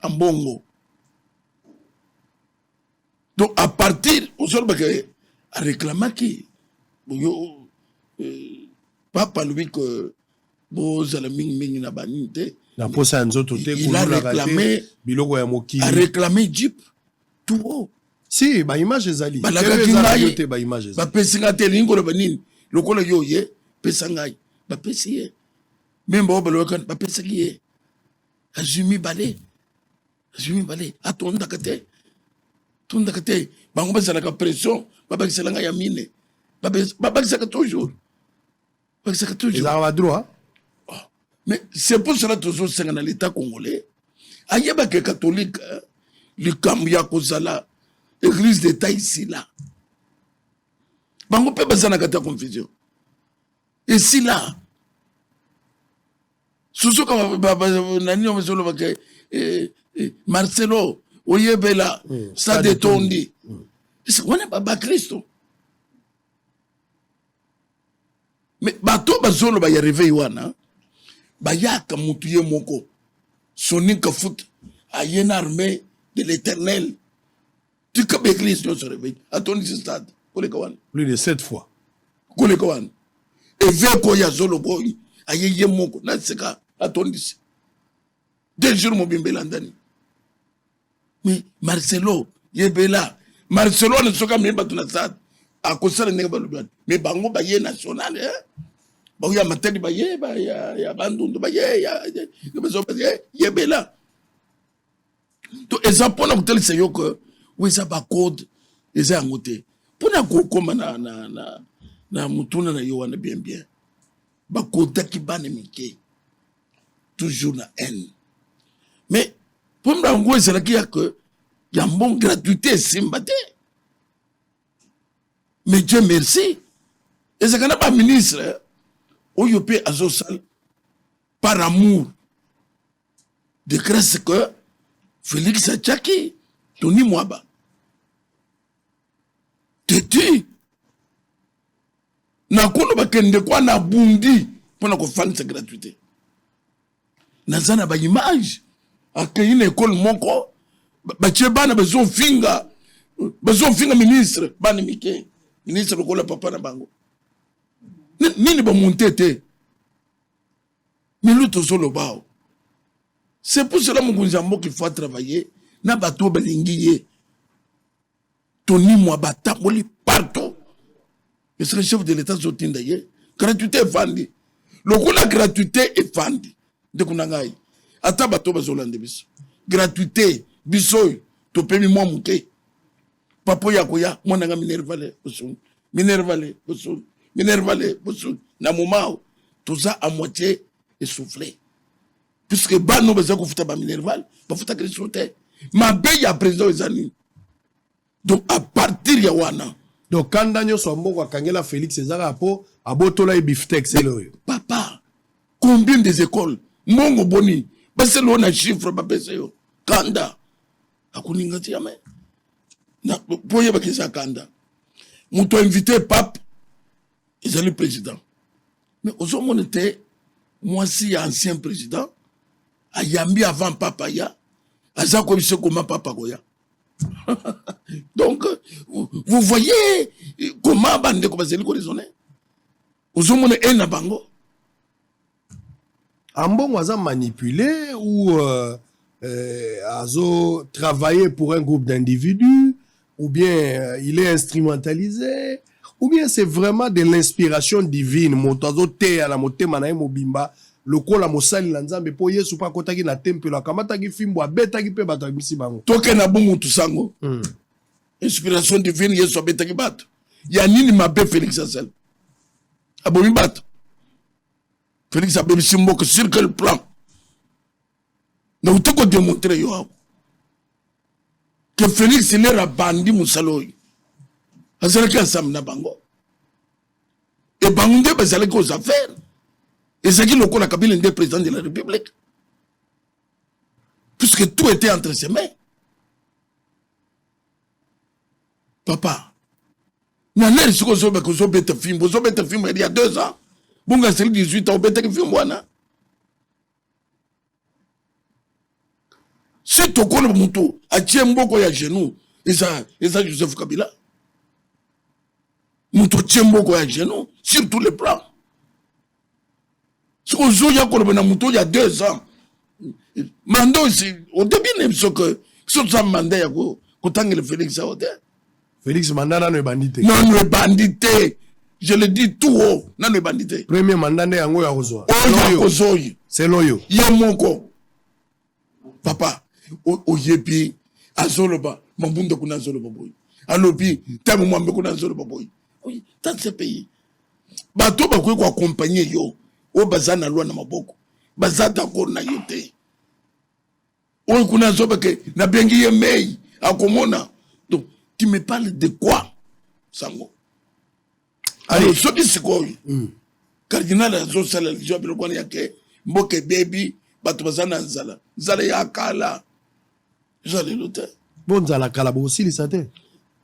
ambongo donc à partir ozolobaka aréclamaki boyo papa alobi ke bozala mingimingi na banini te na posa ya nzoto te il a réclamé biloko ya mokili a réclamé Jeep tout haut si baimage ezali balakaki ngai te baimage ezali bapesi ngai te elingi koloba nini lokola yo ye pesa ngai bapesi ye meme bao balobaka bapesaki ye azwi mibale atondaka te bango bazalaka pression babakisela ngai ya mine babakisaka toujours ezalaka badroit mais c'est pour cela tozosenga na l'état congolais ayebaka catholique likambo ya kozala église d'état ici là bango mpe bazanaka ta confusion ici là susuka nani bazolobaka Marcelo oyebela stade etondi wana bakristo mais bato bazoloba ya réveil wana bayaka mutu ye moko soninka foot aye na armée de l'éternel tika baeglise nyonso réveil atondisi stade koleka wana plus de 7 fois koleka wana évêque oyo azoloba oyo aye ye moko naseka atondisi 2 jours mobimbela ndani mais Marcelo yebela Marcelo ne soka me bato na stade akosala ndenge balobi wana mais bango baye national baoya mateli baye ya bandundu baye yebela to eza mpona kotelisa yo ke weza bacode eza yango te mpona kokoma na mutuna na yo wana bien bakodaki bana mike toujours na haine mais pour bango ezalaki ya ke ya mbongo gratuité esimba te mais Dieu merci ezalaka na baministre oyo mpe azosala par amour de grâce que Félix atiaki Tony Mwaba teti nakolo bakende kwa na bundi mpona kofandisa gratuité naza na baimage akei na ekole moko batie bana bazofinga ministre bana mike ministre lokola papa na bango nini bamonte te milu tozolobao c'est pour cela mokonzi ya mboka il faut travailler na bato balingi ye Tony Mwaba tamboli partout mais c'est le chef de l'état zotinda ye gratuité efandi lokola gratuité efandi ndeko na ngai ata bato bazolanda biso gratuité biso topemi mwa moke papo ya koya mwana nga minervale bosun na momao toza à moitié essoufflé puisque bano baza kofuta ba minerval bafuta kristo te mabe ya président ezani donc à partir ya wana donc kanda nyonso mboko akangela Félix ezaka po abotola biftex eloyo papa combien des écoles mbongo boni baselo na chiffre bapesa yo kanda akuninga ti ame na poye bakisa kanda muto invité pape ezali président mais ozomona te mwasi ancien président ayambi avant papa ya aza koyebisa koma papa koya donc vous voyez comment bandeko bazali koraisonner ozomona na bango ambongo aza manipulé ou azo travailler pour un groupe d'individus ou bien il est instrumentalisé ou bien c'est vraiment de l'inspiration divine moto azo te ala motema na ye mobimba lokola mosali la nzambe po yesu pa kotaki na tempelo akamataki fimbo abetaki pe bato abimisi bango toke na bongo tusango inspiration divine yesu abetaki bato ya nini mabe Félix asel abomi bato Félix abebisi mboka sur quel plan na utoko démontrer yo que Félix n'est pas bandi Moussaloi. Azalaki ensemble na bango. Et bango bazalaki aux affaires. Et c'est qui le coup la Kabila était président de la République. Puisque tout était entre ses mains. Papa, il y a un film il y a 2 ans. Bon, c'est 18 ans, bête film. Si tu connais le mouton, à Tiemboko, il y a genou. Et ça, Joseph Kabila. Mouton Tiemboko, il y a genou. Sur tous les plans. Si on joue, il y a mouton, il y a 2 ans. Mando, au début, il y a que ça mandat, il y a que Félix Saoudé. Félix mandat non bandité. Non bandité. Je le dis tout haut, non bandité. Premier mandat ne yango ya kozwa. C'est loyo. Yamoko. Papa, o yepi azoloba, mambunda kuna azoloba boy. Alobi, tamu mwambe kuna azoloba boy. Oui, dans ce pays. Bato ba ko accompagner yo. O bazana lwa na maboko. Bazata ko na yote. O kuna azoba ke na bengi ye mei akomona. Donc tu me parles de quoi, Sango? Allez, ce qui c'est quoi? Cardinal Azo Sala, je vais le connaître que Moke Baby, Batubazana Zala, Zala Yakala. J'allais l'hôtel. Bon, Zala Kalabo aussi, les satés.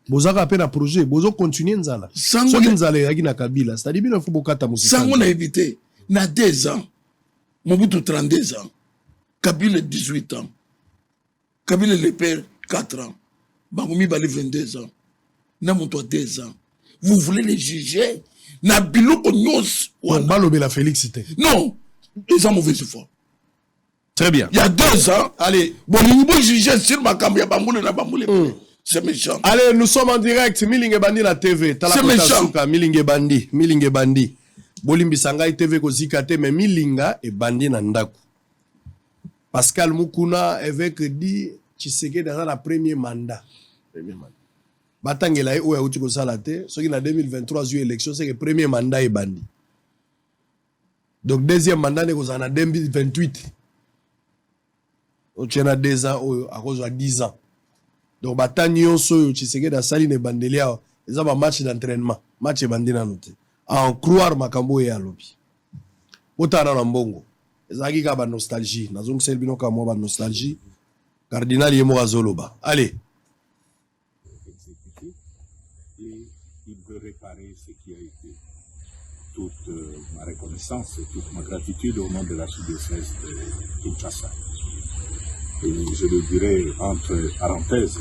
Bozaka appelle un projet, Bozo continue Zala. Sango Nzala Yagina Kabila, c'est-à-dire qu'il faut beaucoup de Sango n'a évité, n'a 2 ans, Mobutu 32 ans, Kabila 18 ans, Kabila le père 4 ans. Bangoumi Bali 22 ans. Namonto 2 ans. Vous voulez les juger? Nabilo Konyos. Balobé la Félixité. Non. Ils ont mauvaise foi. Très bien. Il y a 2 ans. Allez. Bon, ils vont juger sur ma caméra. C'est méchant. Allez, nous sommes en direct. Milinge Bandi la TV. C'est méchant. Milinge Bandi. Milinge Bandi. Bolimbi Sangai TV Kozikate, mais Milinga et Bandi Nandaku. Pascal Mukuna avec dit. Tshisekedi dans la premier mandat. Batangela ou outi ko salate, ce qui en 2023 eu élection, c'est que premier mandat est bandi. Donc deuxième mandat est en 2028. Donc tu as 2 ans à cause de 10 ans. Donc batanyo so Tshisekedi dans saline bandelia, ils ont un match d'entraînement, match bandi na noté. À en croire makambo ya lobi. Otana na mbongo. Ezaki ka ba nostalgie, nazongi selbino ka mo ba nostalgie. Cardinal Yemo Zoloba. Allez. Et il veut réparer ce qui a été. Toute ma reconnaissance et toute ma gratitude au nom de la sous-diocèse de Kinshasa. Et je le dirais entre parenthèses,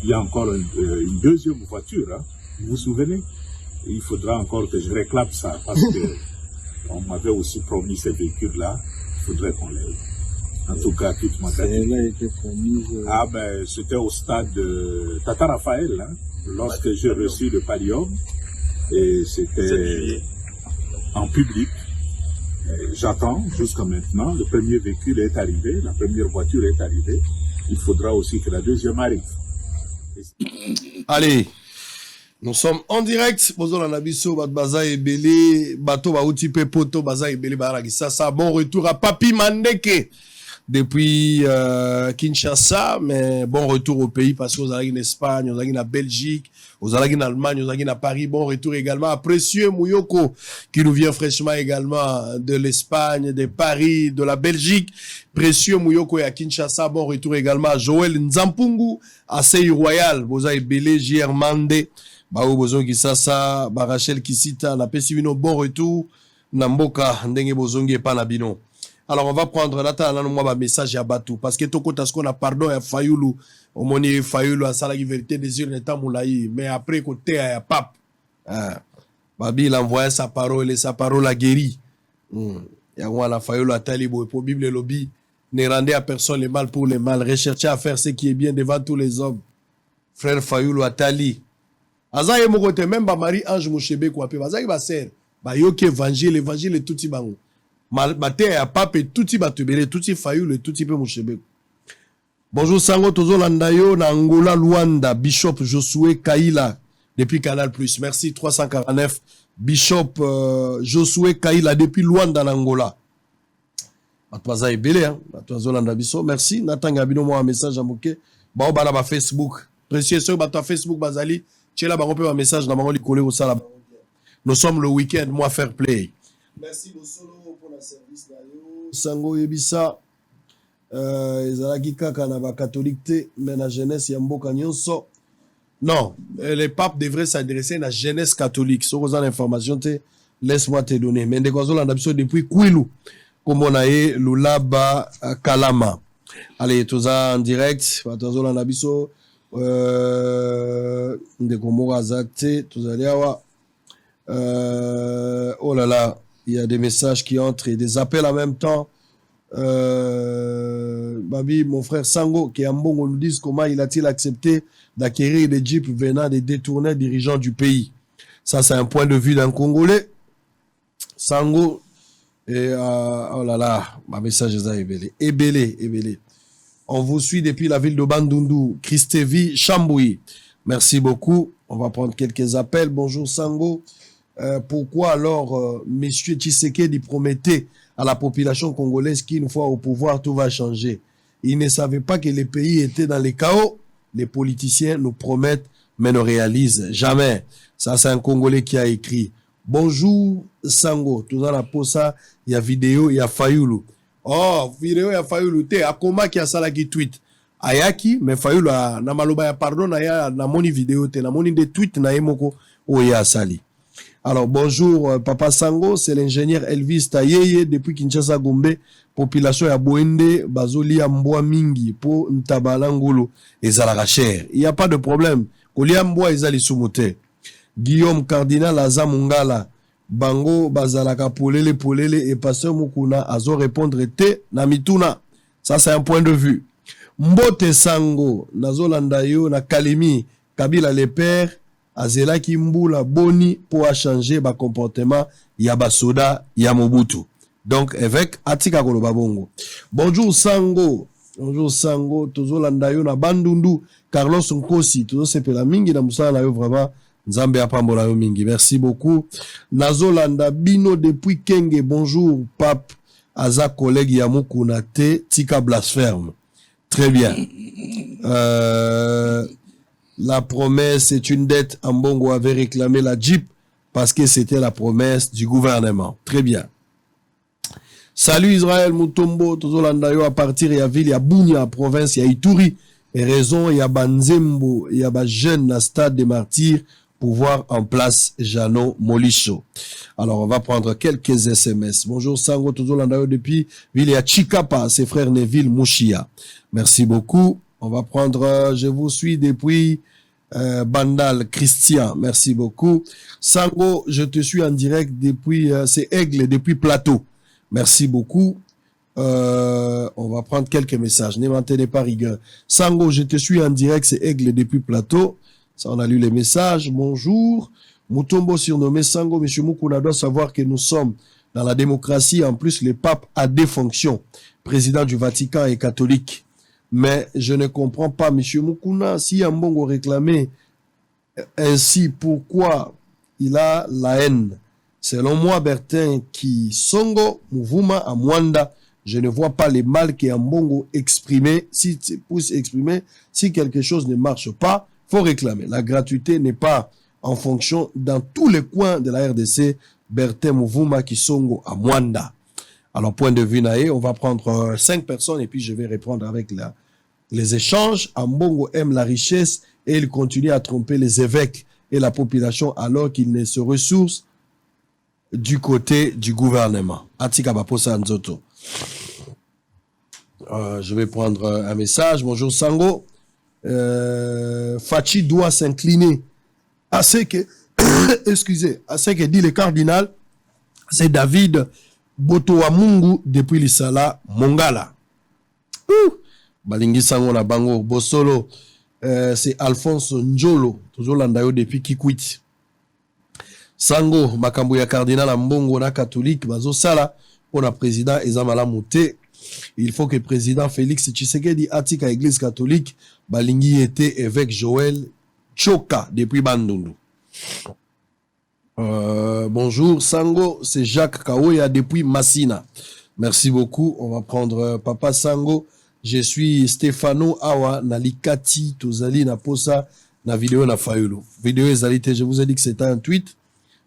il y a encore une deuxième voiture, hein. Vous vous souvenez? Il faudra encore que je réclame ça parce que on m'avait aussi promis ces véhicules-là. Il faudrait qu'on les... En tout cas, toute ma gratitude. Ah ben, c'était au stade de Tata Raphaël, hein, lorsque j'ai reçu le pallium, et c'était en public. J'attends jusqu'à maintenant, le premier véhicule est arrivé, la première voiture est arrivée, il faudra aussi que la deuxième arrive. Allez, nous sommes en direct, Bozo Nabiso, Baza et Belé, Bato Baouti Pepoto, Baza et Belé Baragissa, ça, bon retour à Papi Mandeke. Depuis Kinshasa, mais bon retour au pays parce que vous allez en Espagne, vous allez en Belgique, vous allez en Allemagne, vous allez en Paris. Bon retour également à Précieux Mouyoko qui nous vient fraîchement également de l'Espagne, de Paris, de la Belgique. Précieux Mouyoko et à Kinshasa. Bon retour également à Joël Nzampungu, à Sey Royal, vous avez Belé, Germande, Bao Bozon Kisasa, Barachel Kisita, la Pessivino. Bon retour, Namboka, Ndenge Bozongi et Panabino. Alors, on va prendre un message à Batou. Parce que tout ce qu'on a pardon à Fayoulou, au moni Fayoulou, à Salagi Vérité, désir n'étant moulaï. Mais après, côté à Pape, Babi, il a envoyé sa parole et sa parole a guéri. Il y a la Fayoulou à Talibo. Et pour Bible et Lobby, ne rendez à personne le mal pour le mal. Recherchez à faire ce qui est bien devant tous les hommes. Frère Fayoulou à Tali. Azaye Mokote, même Marie-Ange Mouchebe, quoi. Azaye Basser, Bayoke évangile est tout petit bango. Maté à pape et tout batubéré, tout Fayoulou et tout peu Mouchebe. Bonjour Sango Tozo Landayo, na Angola Luanda, Bishop Josué Kaila, depuis Canal+. Merci 349. Bishop Josué Kaila, depuis Luanda, Angola. Matwaza Ebele, hein. Matwaza Landa Biso, merci. Nathan Gabino, moi un message à Mouké. Bon, bah, là, Facebook. Précieux, sur Facebook, Bazali. Tu es là, on peut un message dans mon collé au salon. Nous sommes le week-end, moi, fair play. Merci Bosolo pour le service d'ailleurs. Sango Yebisa. Ezalaki kaka na ba catholique, mais la jeunesse yamboka nyonso. Non, les papes devraient s'adresser à la jeunesse catholique. Si vous avez l'information, laisse-moi te donner. Mais depuis Kwilu, comme on a eu Lulaba Kalama. Allez, tout ça en direct. Oh là là, il y a des messages qui entrent et des appels en même temps. Babi, mon frère Sango, qui est en bon, on nous dit comment il a-t-il accepté d'acquérir des jeeps venant des détournés dirigeants du pays. Ça, c'est un point de vue d'un Congolais. Sango, et oh là là, ma message est ébélé. Ébélé. On vous suit depuis la ville de Bandundu, Christevi, Chambouy. Merci beaucoup. On va prendre quelques appels. Bonjour Sango. Pourquoi alors, messieurs Tshisekedi promettait à la population congolaise qu'une fois au pouvoir, tout va changer? Ils ne savaient pas que les pays étaient dans les chaos. Les politiciens nous promettent, mais ne réalisent jamais. Ça, c'est un Congolais qui a écrit. Bonjour Sango. Tout dans la posa, il y a vidéo, il y a Fayoulou. Oh, vidéo, il y a Fayoulou. Te, Akoma qui a ça là qui tweet. Ayaki, mais Fayoulou, na maloba ya pardon, na moni vidéo, te, na moni de tweet, na emoko, oya sali. Alors, bonjour, Papa Sango, c'est l'ingénieur Elvis Tayeye, depuis Kinshasa Gombe, population ya Boende, Bazoli Amboa Mingi, po Ntabalangolo, et Zalaracher. Il n'y a pas de problème. Koli Amboa, Ezali Soumote. Guillaume Cardinal Azamungala, Bango, Bazalaka Polele, et Pasteur Mukuna, Azo répondre te, Namituna. Ça, c'est un point de vue. Mbote Sango, Nazolandayo, na Kalimi, Kabila le père, Azela Kimbula Boni pour changer ba comportement ya basoda ya Mobutu. Donc évêque Atika Koloba Bongo. Bonjour Sango. Bonjour Sango. Tozo landayo na Bandundu. Carlos Nkosi. Tozo sepela mingi na musala na yo vraiment. Nzambe apambola yo mingi. Merci beaucoup. Nazo landa bino depuis Kenge. Bonjour Pape. Aza collègue ya Mukuna te. Tika blasphème. Très bien. La promesse est une dette. Ambongo avait réclamé la Jeep parce que c'était la promesse du gouvernement. Très bien. Salut Israël Mutombo, Tozolandayo à partir de la ville, il y a Bounia, province, il y a Ituri, et raison, il y a Banzembo, il y a jeune na stade des martyrs pour voir en place Jano Molicho. Alors, on va prendre quelques SMS. Bonjour Sango, Tozolandayo depuis ville, il y a Chikapa, ses frères Neville Mouchia. Merci beaucoup. On va prendre, je vous suis depuis Bandal, Christian, merci beaucoup. Sango, je te suis en direct depuis, c'est Aigle, depuis Plateau. Merci beaucoup. On va prendre quelques messages. Ne maintenez pas rigueur. Sango, je te suis en direct, c'est Aigle depuis Plateau. Ça, on a lu les messages. Bonjour. Mutombo surnommé Sango, monsieur Mukuna doit savoir que nous sommes dans la démocratie. En plus, le pape a des fonctions. Président du Vatican et catholique. Mais je ne comprends pas, monsieur Mukuna, si Ambongo réclamait ainsi, pourquoi il a la haine? Selon moi, Bertin Kisongo, Mouvuma à Mwanda, je ne vois pas les mal qu'Ambongo exprimer. Si quelque chose ne marche pas, faut réclamer. La gratuité n'est pas en fonction dans tous les coins de la RDC. Bertin Mouvuma Kisongo à Mwanda. Alors, point de vue naé, on va prendre 5 personnes et puis je vais répondre avec les échanges. Ambongo aime la richesse et il continue à tromper les évêques et la population alors qu'il ne se ressource du côté du gouvernement. Atika Baposa Nzoto. Je vais prendre un message. Bonjour Sango. Fachi doit s'incliner à ce que, à ce que dit le cardinal, c'est David Botoamungu depuis l'Isala Mongala. Balingi Sango na Bango Bosolo, c'est Alphonse Njolo, toujours landayo depuis Kikwit. Sango, makambo ya cardinal Mbongo na catholique, bazo sala, pour la président Ezamala Mouté. Il faut que le président Félix Tshisekedi atika église catholique, balingi était évêque Joël Choka depuis Bandundu. Bonjour Sango, c'est Jacques Kaoya depuis Massina. Merci beaucoup. On va prendre Papa Sango. Je suis Stefano Awa Nalikati Tozali Naposa na vidéo na Fayulu. Vidéo ezalité, je vous ai dit que c'était un tweet.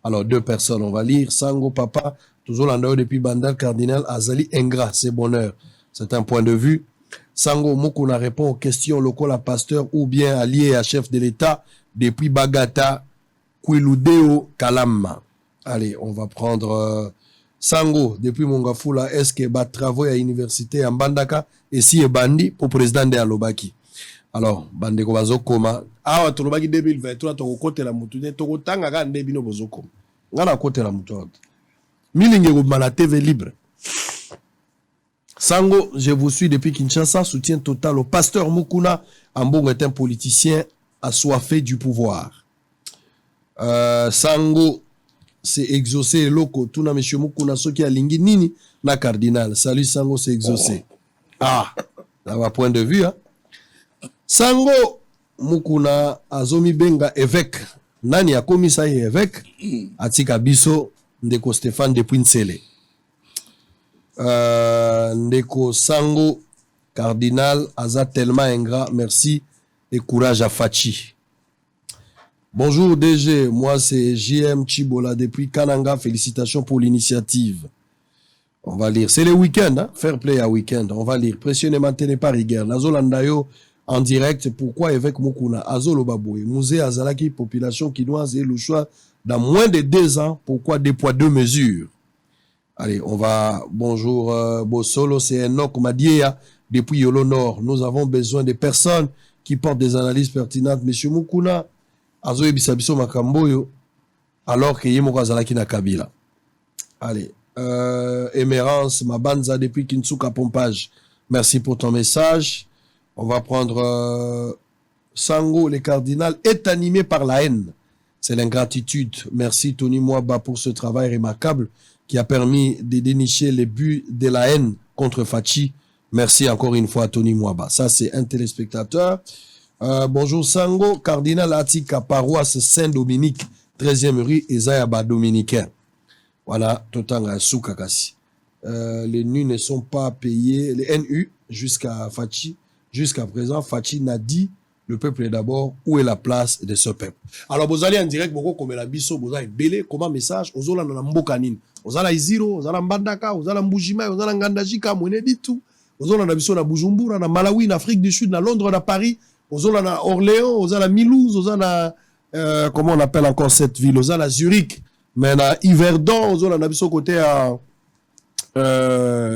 Alors 2 personnes, on va lire. Sango Papa, toujours l'endroit depuis Bandal Cardinal Azali Engra, c'est bonheur. C'est un point de vue. Sango Mokuna répond aux questions locaux à pasteur ou bien allié à chef de l'État depuis Bagata, Kwiludeo, Kalama. Allez, on va prendre Sango depuis Mongafula. Est-ce que va travailler à l'université à Mbandaka et si est bandi pour président de Alobaki? Alors, Bandeko Bazokoma. Ah, Tolobaki 2023, Toko Kote la Moutoune, Toko Tanga Gande Bino Bozokoma. Ngana Kote la Moutoune. Milingue la TV libre. Sango, je vous suis depuis Kinshasa, soutien total au pasteur Mukuna. Ambongo est un politicien assoiffé du pouvoir. Sango, c'est exaucé loko. Tuna monsieur Mukuna, ce qui a lingi nini na cardinal. Salut Sango, c'est exaucé. Ah, là va point de vue, hein. Sango Mukuna azomi benga évêque. Nani a commis ça évêque? Atika biso ndeko Stéphane depuis Nsele. Ndeko Sango cardinal aza tellement ingrat, merci et courage à Fachi. Bonjour DG, moi c'est JM Chibola depuis Kananga, félicitations pour l'initiative. On va lire, c'est le week-end, hein? Fair play à week-end, on va lire. Pressionnement télé par Rigueur, Nazolandayo en direct, pourquoi évêque Mukuna, Azolo Baboué, Musée Azalaki, population quinoise et le choix dans moins de 2 ans, pourquoi 2 poids 2 mesures? Allez, on va, bonjour Bosolo, c'est Enoch Madieya, depuis Yolo Nord. Nous avons besoin de personnes qui portent des analyses pertinentes. Monsieur Mukuna, Azo Ebisabiso Makamboyo, alors que Yemo Kazalaki na Kabila. Allez, Émérance Mabanza depuis Kinsuka Pompage. Merci pour ton message. On va prendre Sango, le cardinal est animé par la haine. C'est l'ingratitude. Merci Tony Mwaba pour ce travail remarquable qui a permis de dénicher les buts de la haine contre Fachi. Merci encore une fois Tony Mwaba. Ça c'est un téléspectateur. Bonjour Sango, cardinal Atika, paroisse Saint-Dominique, 13e rue, Ezayaba dominicain. Voilà, Totanga Soukakasi. Les NU ne sont pas payés, les NU jusqu'à Fachi. Jusqu'à présent, Fachi n'a dit, le peuple est d'abord, où est la place de ce peuple? Alors, vous allez en direct, comme la biso, vous allez belé, comment message, vous allez en Mbokanine, vous allez Iziro, vous allez en Bandaka, vous allez en Mbujima, vous allez en Ngandajika, vous allez dit tout. Vous allez en biso, na Bujumbura, na Malawi, na Afrique du Sud, na Londres, na Paris, vous allez en Orléans, vous allez en Mulhouse, vous allez en, comment on appelle encore cette ville, vous allez à Zurich, mais na Yverdon, vous allez en biso côté à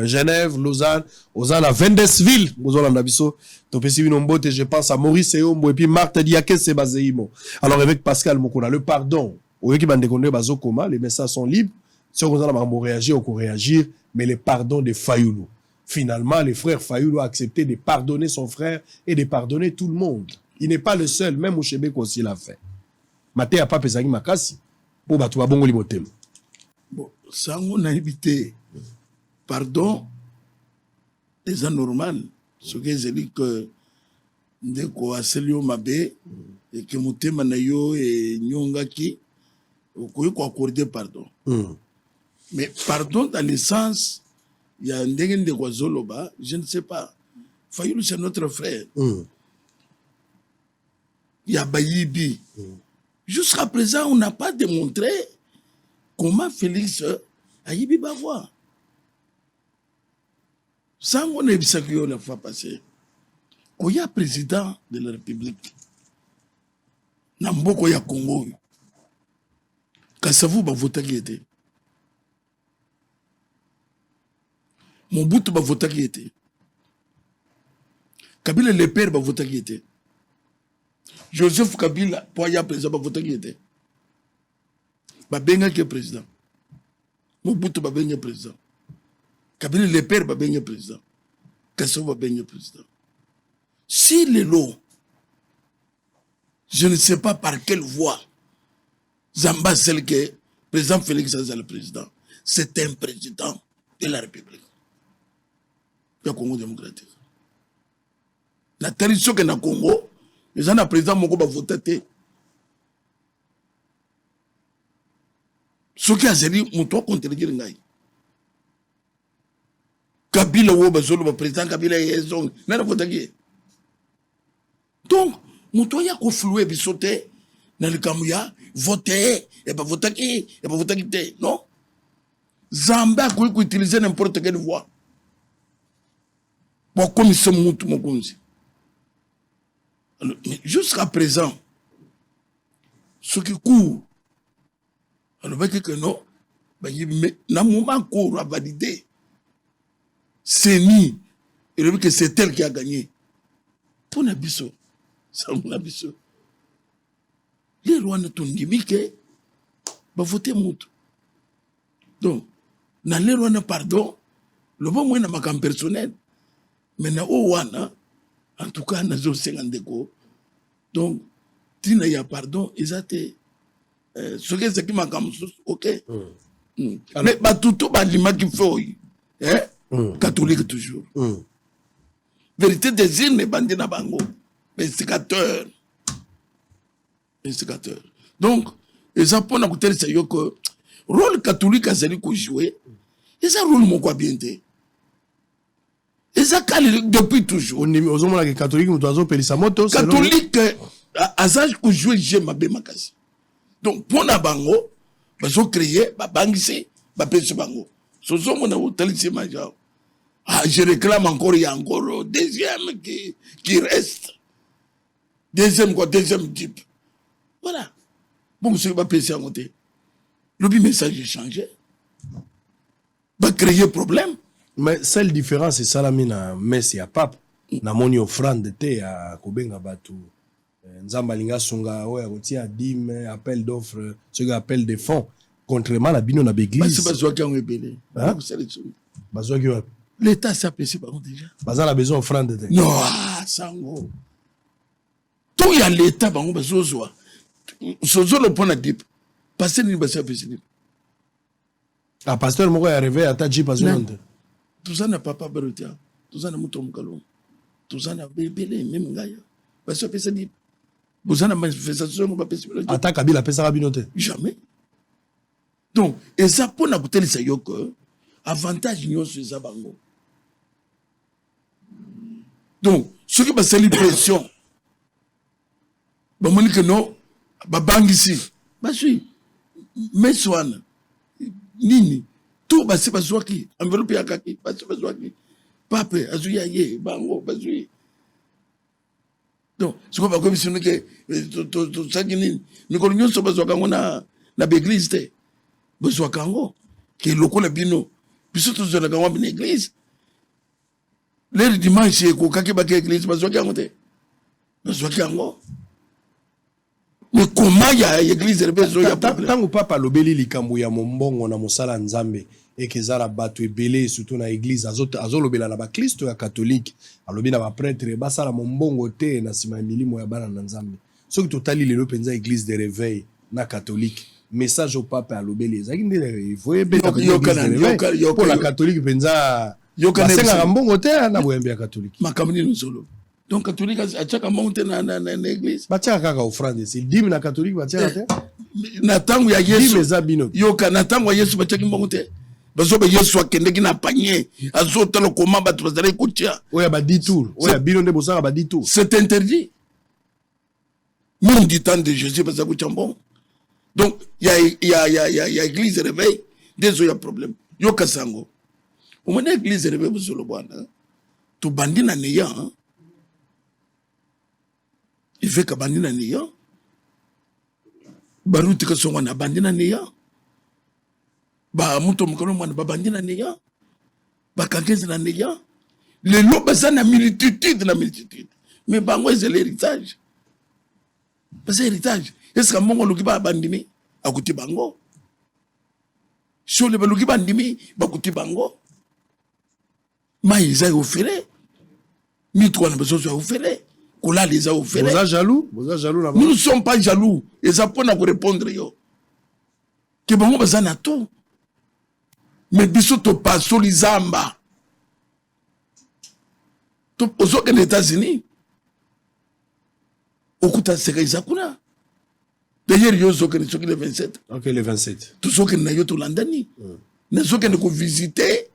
Genève, Lausanne, aux à Wendelsville, aux à Nabiso, je pense à Maurice Eombo et puis Marthe Diakes Sebazeimo. Alors avec Pascal Mokona, le pardon, au qui les messages sont libres, si on a réagir, on peut réagir, mais le pardon de Fayoulou. Finalement, les frères Fayoulou ont accepté de pardonner son frère et de pardonner tout le monde. Il n'est pas le seul, même au Chébek aussi l'a fait. Maté a pas pesagi makasi, pour battre bongo limotem. Bon, ça on a évité. Pardon, c'est anormal. Ce que j'ai dit que ndeko aselio mabe et que mutema na yo et nyongaki okoyi ko accorder pardon. Mais pardon dans le sens il y a ndenge ndeko zoloba, je ne sais pas. Fayoulou c'est notre frère. Il y a Bayibi. Jusqu'à présent, on n'a pas démontré comment Félix Ayibi va voir. Sans qu'on ait vu ça qu'il y a la fois passée, qu'il y a président de la République, Namboko ya Congo, Kassavou va voter qui était. Mobutu va voter qui était. Kabila le père va voter qui était. Joseph Kabila, pour y a président, va voter qui était. Babenga qui est président. Mobutu va venir président. Kabila le père va venir président. Kassou va venir président. Si les lots, je ne sais pas par quelle voie, Zamba, celle que le président Félix Aza le président, c'est un président de la République. Le Congo démocratique. La tradition que dans le Congo, les gens, le président Moko va voter. Ce qui a dit, mon toit contre le Guéringaï. Kabila ou le président Kabila est zone. N'a pas voté. Donc, mon ya ko floué bisoté dans le Kamouya, voter, et pas voter, et pas voter, non? Zamba a utiliser n'importe quelle voie. Pour comme ce monte mon conseil. Jusqu'à présent, ce qui court, alors que non, n'a moment court à valider. C'est ni, et que c'est elle qui a gagné. Pour Nabiso, ça mon Nabiso. Les lois ne t'ont dit que va voter monte. Donc, dans les lois de pardon, le bon moins n'a pas comme personnel. Mais na ouana, en tout cas, na zo 50 déco. Donc, tina ya pardon, ils étaient ce que c'est qui m'a comme ok. Mais bah tout bah l'image qu'il faut, hein, catholique toujours. Vérité des îles, les bandits na bango, instigateurs. Donc, les Japonais ont écouté c'est que rôle catholique a celui qu'on jouait, et ça rôle mon quoi bien été. Et ça depuis toujours. On est aux hommes là catholique, nous doisons payer sa moto. Catholique, à ça qu'on jouait j'ai ma bé makasi. Donc pour na bango, ils ont créé, bangisi, pèse bango. Ce sont mon hôtel c'est major. Ah, je réclame encore, il y a encore deuxième qui reste. Deuxième type. Voilà. Bon, ce qui va passer à côté. Le message est changé. Va créer problème. Mais seule différence, c'est ça la mina Messi à Pape. Na moni offrande te à Kobenga Batu. Nzambalinga Songa, ouais, à dîme, appel d'offres, ce qu'on appelle des fonds. Contrairement à la bino na l'église. C'est pas qui ont ébélé. L'État s'est apprécié par contre déjà. Pas la besoin offrande te. Non, sango. Tout y a l'État, par contre, besoin. Sozo le point à dip. Passer ni basa pesini. Ah, pasteur Moko est arrivé à Tadji Pazonante. Tout ça n'a pas berotia. Tout ça n'a mouton kalon. Tout ça n'a bébélé, même gaya. Basa pesini. Vous en avez manifestation, on va pesini. Attaque Kabila pesa rabinote. Jamais. Donc, et ça pour n'a pas c'est que avantage n'y a sur ça bango. Donc, ce qui va c'est l'impression. Bah, moi, que non. Bang ici, bah si, mais soin, nini, tout bah c'est pas soit qui, enveloppe à kaki, bah c'est pas soit qui, pape, azuya ye, bango, bah si. Donc, ce qu'on va comme si nous que tout ça qui nini, nous connaissons ce besoin qu'on a la église te, besoin kango, qui est local le bino, puis surtout sur la gamme église. Le dimanche c'est quoi kaki bah église, besoin kango te, besoin kango. Mais comment il y a l'église de besoin ya tant papa lobeli likambo ya mombongo na mosala nzambe et que zara bato ebele surtout na église azolobela na ba Kristo ya catholique alobi na ba prêtre basala mombongo te na sima milimo ya bana na nzambe soki totali lelo penza église de réveil na catholique message au papa alobeli ezaki ndele voye beta pour la catholique penza basenga mbongo te na boyembe ya catholique makamni nzolo. Donc, catholique, à chaque monté dans l'église. Batia kaka offrande, c'est dîme na catholique batia te. Natangu ya Yesu. Dîme za bino. Yoka natangu ya Yesu batia monté. Bazo ba Yesu akende ki na panier. Azo talo koma ba bazale kutia. Oya ba 10 tours. Oya bino nde bosaka ba 10 tours. C'est interdit. Même du temps de Jésus parce que bon. Donc, il y a église de réveil, des autres problèmes. Yoka sango. Au moins église de réveil vous le bwana. Tu bandi na neya. Il fait que bandina niya. Baruti ka songa na bandina niya. Ba muto mkono mwana ba bandina niya. Ba kankezi na niya. Les lots basent na multitude. Mais bango c'est l'héritage. Parce que l'héritage. Est-ce que mongo luki ba bandimi akuti bango? Sur le baluki bandimi bakuti bango. Ma isa ofere. Mitwa na besoin ofere. Vous êtes jaloux? Nous ne sommes pas jaloux. Et ça peut nous répondre. Que bon, on a tout. Mais bisoto pas sur les zamba. Aux États-Unis. Au coup de Sekazakuna. D'ailleurs, il y a le 27. Ok, le 27. Tout ce qui est au Landani. Nous sommes visiter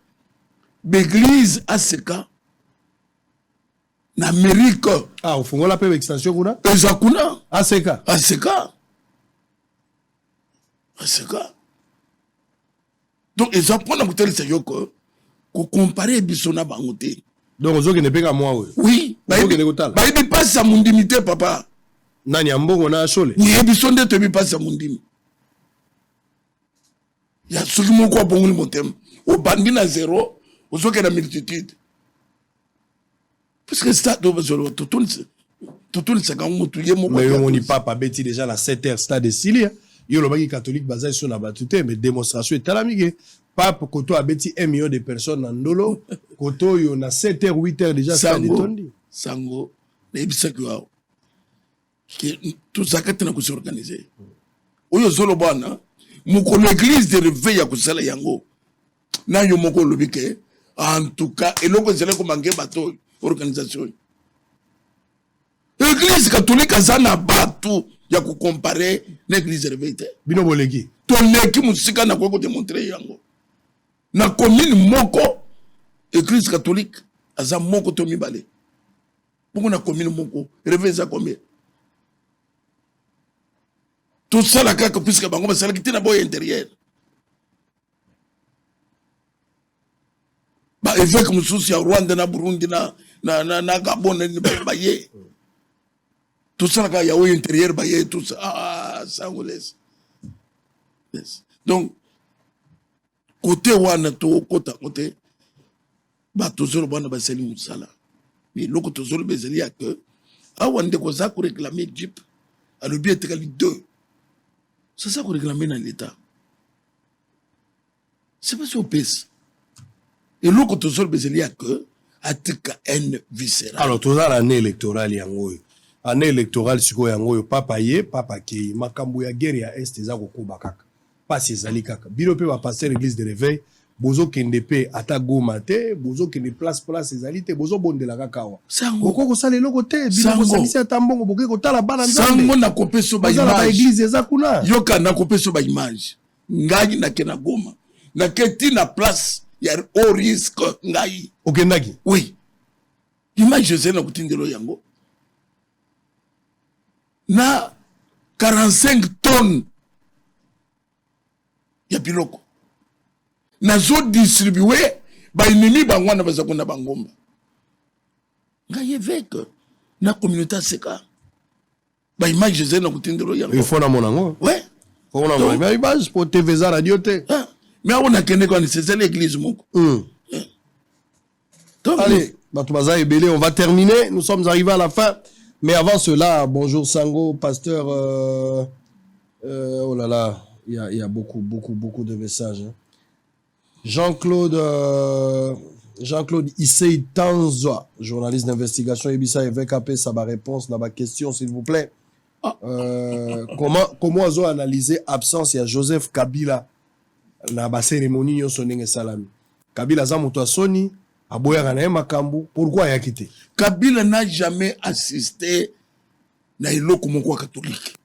l'église ACK en Amérique. Ah, au fond, la paix extension kuna? Ezakuna. ACK. ACK. ACK. Donc, ils apprennent à côté de ça, qu'on compare Bissona Bangote. Donc, vous avez pas moi, oui. Bah, il passe à mon dimité, papa. Nani ambongo na achole. Oui, Bissonde te passe à mon dim. Il y a ceux qui m'ont quoi bon mon thème. Au bandit à zéro, aux autres qui ont la multitude. Parce que ça, tout le mais on n'y pas bêti déjà la 7h stade de Silia. Il y a le catholique basé sur la battue, mais démonstration est à la migue. Pape Koto a bêti 1 million de personnes dans Ndolo. Koto, il y a 7h, 8h déjà stade de Tondi. Sango, les bisacouao. Tout ça, quand on a organisé. Oyo Zolo Bana, moko l'église de réveil à Kusala Yango. Na yo moko lobike. En tout cas, et l'on zélé comme un bateau. Organisation. L'église catholique a zana bateau. Il y a qu'on comparer l'église réveillée. Bino bolegi. Ton équipe musika n'a pas démontré yango. Na commune moko, l'église catholique a zana moko tomi balé. Pourquoi na commune moko réveillée ça combien? Tout ça la caca puisque bango ba sala qui na boy intérieur. Ba évêque mususi ya Rwanda na Burundi na Gabon na baye. Tout ça là il y a au intérieur baye tout ça ça vous laisse. Donc côté wana to côté ba toujours bana ba seli musala. Mais loko toujours bezeli ya que awande ko za ko réclamer Jeep à le bien tekali 2. C'est ça qu'on réclame dans l'état. C'est pas si on pèse. Et l'autre tout seul il y a que atika haine viscérale. Alors tout ça l'année électorale yango. Année électorale siko yango papa ki makambo ya guerre ya est za ko bakaka. Pas ces ali kaka. Bino pe va passer l'église de réveil, bozo kende pe ata goma te, bozo kende place ces ali te, bozo bondela kaka wa. Sango ko sala eloko te, bino ko salisa tambongo boke ko tala bana nzambe. Sango na kopeso ba image. Ba église za kuna. Yoka na kopeso ba image. Ngai na kena goma. Na keti na place il y a au risque ngai. Okendaki. Oui. Image je sais na kutindelo yango. Na 45 tonnes ya biloko. Na zo distribué ba ennemi bangwana bazakuna bangomba. Ngai évêque na communauté seka. Ba image je sais na kutindelo yango. Il faut na monango. Ouais. Faut na monango. Mais image pour TV za radio te. Mais on a qu'une école, c'est l'église. Allez, on va terminer. Nous sommes arrivés à la fin. Mais avant cela, bonjour Sango, pasteur. Oh là là, il y a beaucoup de messages. Hein. Jean-Claude Issei Tanzoa, journaliste d'investigation, Ebissa évêque AP, ça va réponse dans ma question, s'il vous plaît. Comment ont analysé l'absence de Joseph Kabila na ba cérémonie yo sonenge salami? Kabila za moto asoni aboya na makambu, pourquoi ya quitté? Kabila n'a jamais assisté na iloko moko catholique.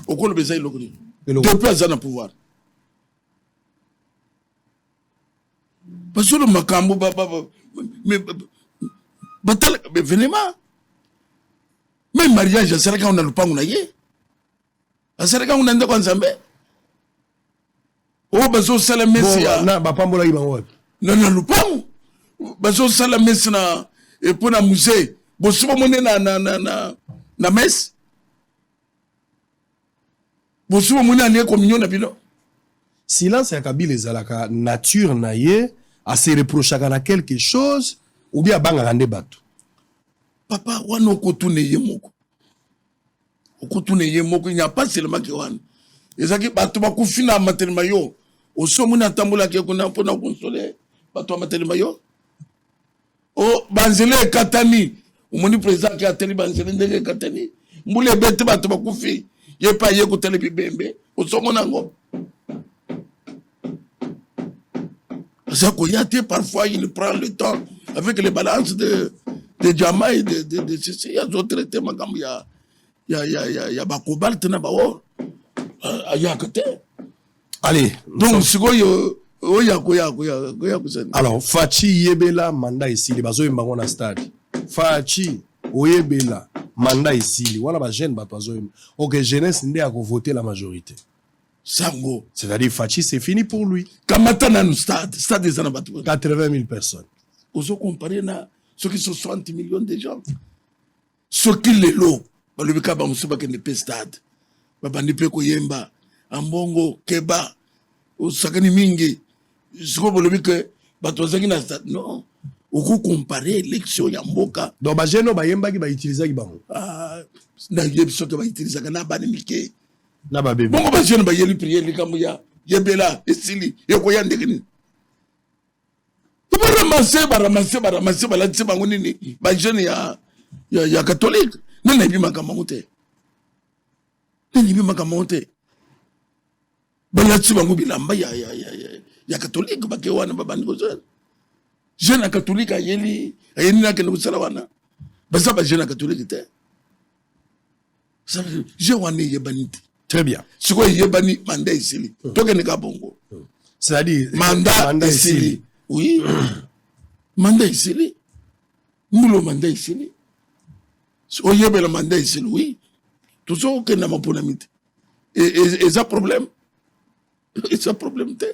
Okolo beza iloko ni. Depuis azana pouvoir. Parce que le makambu mais venez ma. Même mariage ça quand on a le pangu na ye. Ça quand on a ndako nzambe. Oh, bazo sala mesia. Na bapambola ibango. Na lupangu. Bazo sala mesi na pour na musée. Bosuba mone na messe. Bosuba mone na communion na bino. Silence ya Kabila ezalaka nature na ye a se reprochaka na quelque chose ou bien banga rande bato. Papa wana okotune ye moko. Okotune ye moko, il n'y a pas seulement que wana. Ezaki bato bakufina matelema yo. Osomu na tambola ke kuna pona konsoler bato matelema yo. O banzele katani. Umoni président ki ateli banzele ndenge katani. Mbule bete bato bakufi. Ye pa ye ko tele bibembe. Osomu na ngo. Parfois il prend le temps avec les balances de diamants et de ceci. Il y a d'autres thèmes comme il y a cobalt na baor. Il y a côté. Allez, donc si vous Alors, Fachi Yebela, Manda ici, les bazo yembango na stade. Fachi, Oyebela, Manda ici, voilà ba jeune bazo yembango. Ok, jeunesse ndé a voté la majorité. Sango. C'est-à-dire, Fachi, c'est fini pour lui. Kamatana no stade des anabatu. 80 000 personnes. Ozo comparer na ceux qui sont 60 millions de gens. Ceux qui les lots, le bika ba musuba ke ne pe stade. Baba ni pe ko yemba, ambongo, keba, osakani mingi. Je crois que batozaki na stade non. Oko comparer l'élection ya mboka. Donc ba jeune ba yemba ki ba utiliser ki bango. Ah, na yebso ke ba utiliser kana ba ni mike. Na ba bébé. Bongo ba jeune ba yeli prier likamu ya yebela esili yoko ya ndekini. Ramasser la tse bango nini ba jeune ya catholique. Nana bi makambo te. Nani bi makambo te. Ba la tse bango bilamba ya catholique ba ke wana ba bandi ko jeune catholique ayeli na ke no sala wana. Ba sa ba jeune catholique te. Ça je wana yebaniti. Très bien. Ce qu'on y bani mandat ici. Toke ne kabongo. C'est-à-dire mandat ici. Oui. Mandat ici. Moulo mandat ici. O yebe le mandat ici, oui. Tout ça que n'a pas pour et ça problème. Et ça problème te.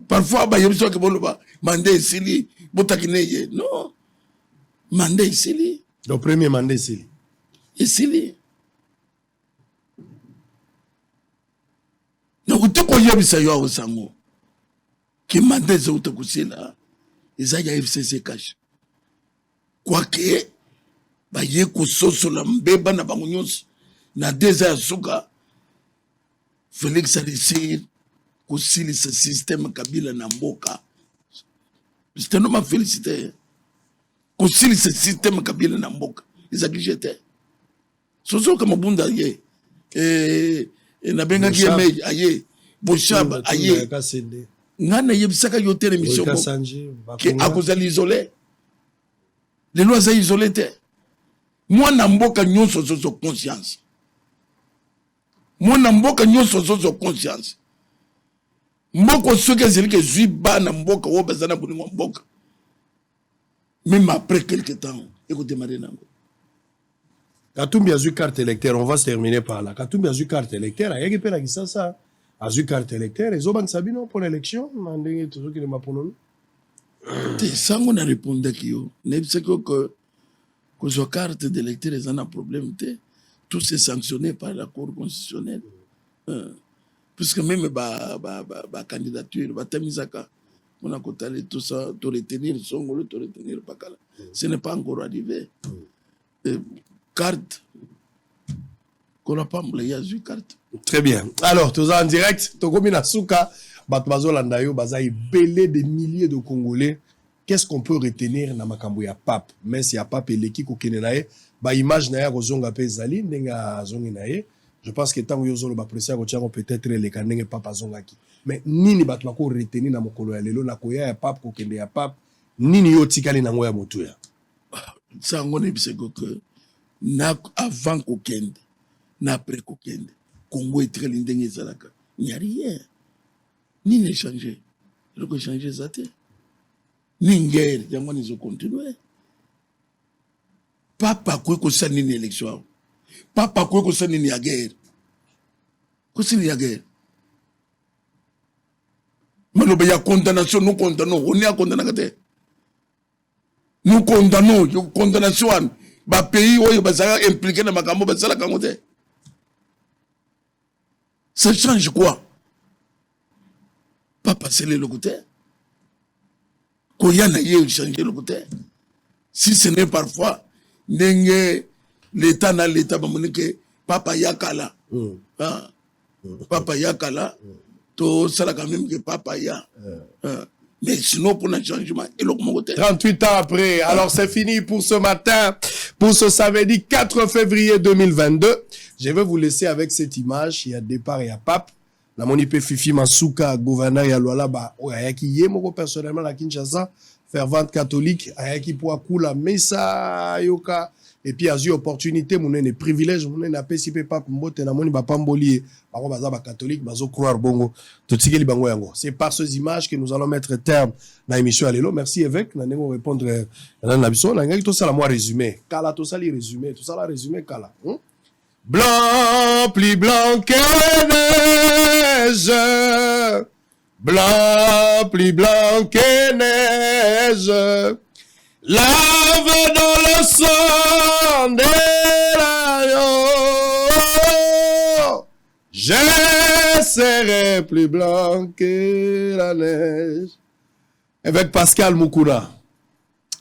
Parfois ba yebso ke boloba mandat ici, botakine non. Mandat ici. Le premier mandat ici. Ici. Donc, tu connais bien ça, au Sango. Qui m'a dit ça, tu connais là. Et ça, il y a FCC cash. Quoique, bah, il y a que ça, la mbeba na bangonyos, na déjà suka. Félix a décidé que si le système Kabila na mboka. C'est un homme à féliciter. Que si le système Kabila na mboka. Ils a j'étais. Ce sont comme Bunda yé. Et na benga ki yeme aye boshab aye ngana yebisaka yote émission ke akozali isolé les lois sont isolées moi na mboka nyonso zo conscience moi na mboka nyonso zo conscience mboko soki ezeli ke zwi ba na mboka wo bazana kuninga mboka même après quelque temps écoutez marenango Katumbi a eu carte électeur, on va se terminer par là. Katumbi a eu carte électeur, il y a qui ça a eu carte électeur, et Zoban Sabino pour l'élection, mandé tout ce qui ne m'a pas nommé. Ça on a répondu que que carte d'électeur est un problème, tout c'est sanctionné par la Cour constitutionnelle. Puisque même la candidature, on a côté tout ça, tout retenir, tout retenir, ce n'est pas encore arrivé. Carte. Qu'on n'a pas oublié, carte. Très bien. Alors, tous en direct, Tokomina Souka, Batmazo Landayo, Bazaï, belé des milliers de Congolais. Qu'est-ce qu'on peut retenir dans Makambuya Pape? Mais si y a Pape et l'équipe au Kenenae, bah, image Naya Rozonga Pezali, Nenga Zongenae. Je pense que tant que Yozolo Bapresia, peut-être les Kanenge Papa Zongaki. Mais Nini Batmako retenir dans Mokolo Lelo, Nakoya ya Pape, Kokende ya Pape, Nini Yotikali Nangoya Motuya. Ça, on est que. Avant Kokende, après Kokende, Congo est très lindo, il n'y a rien. Ni n'est changé. Il faut changer ça. Ni guerre, il y a des continuer. Papa, quoi que ça, ni une élection. Papa, quoi que ça, ni une guerre. Quoi c'est la guerre? Mais il y a condamnation, nous condamnons. On est à condamnation. Nous condamnons, condamnation. Ba pays où ils sont impliqués dans makambo basala kangote. Ça change quoi? Pas passer le côté. Koya na yé changer le côté. Si ce n'est parfois n'enge l'état na l'état ba monike papa yakala. Papa yakala to sala quand même que papa ya. Mais sinon, pour un changement, il augmente. 38 ans après. Alors, c'est fini pour ce matin, pour ce samedi 4 février 2022. Je vais vous laisser avec cette image. Il y a départ, il y a Pape. La monipe Fifi Masuka, gouverneur, il y a Luala, il y a qui est, moi, personnellement, la Kinshasa. fervente catholique ayaki po akula mesa yoka et puis azui opportunité monene privilège monene apesi pe pape mbote na moni bapamboli bango baza ba catholique bazo croire bongo totikeli bango yango. C'est par ces images que nous allons mettre terme na émission alelo. Merci évêque na ndenge répondre na biso na ngai to sala moi résumé kala to sali résumé to sala résumé kala blanc plus blanc que neige, blanc plus blanc que neige, lave dans le sang de l'agneau, je serai plus blanc que la neige. Avec Pascal Mukuna,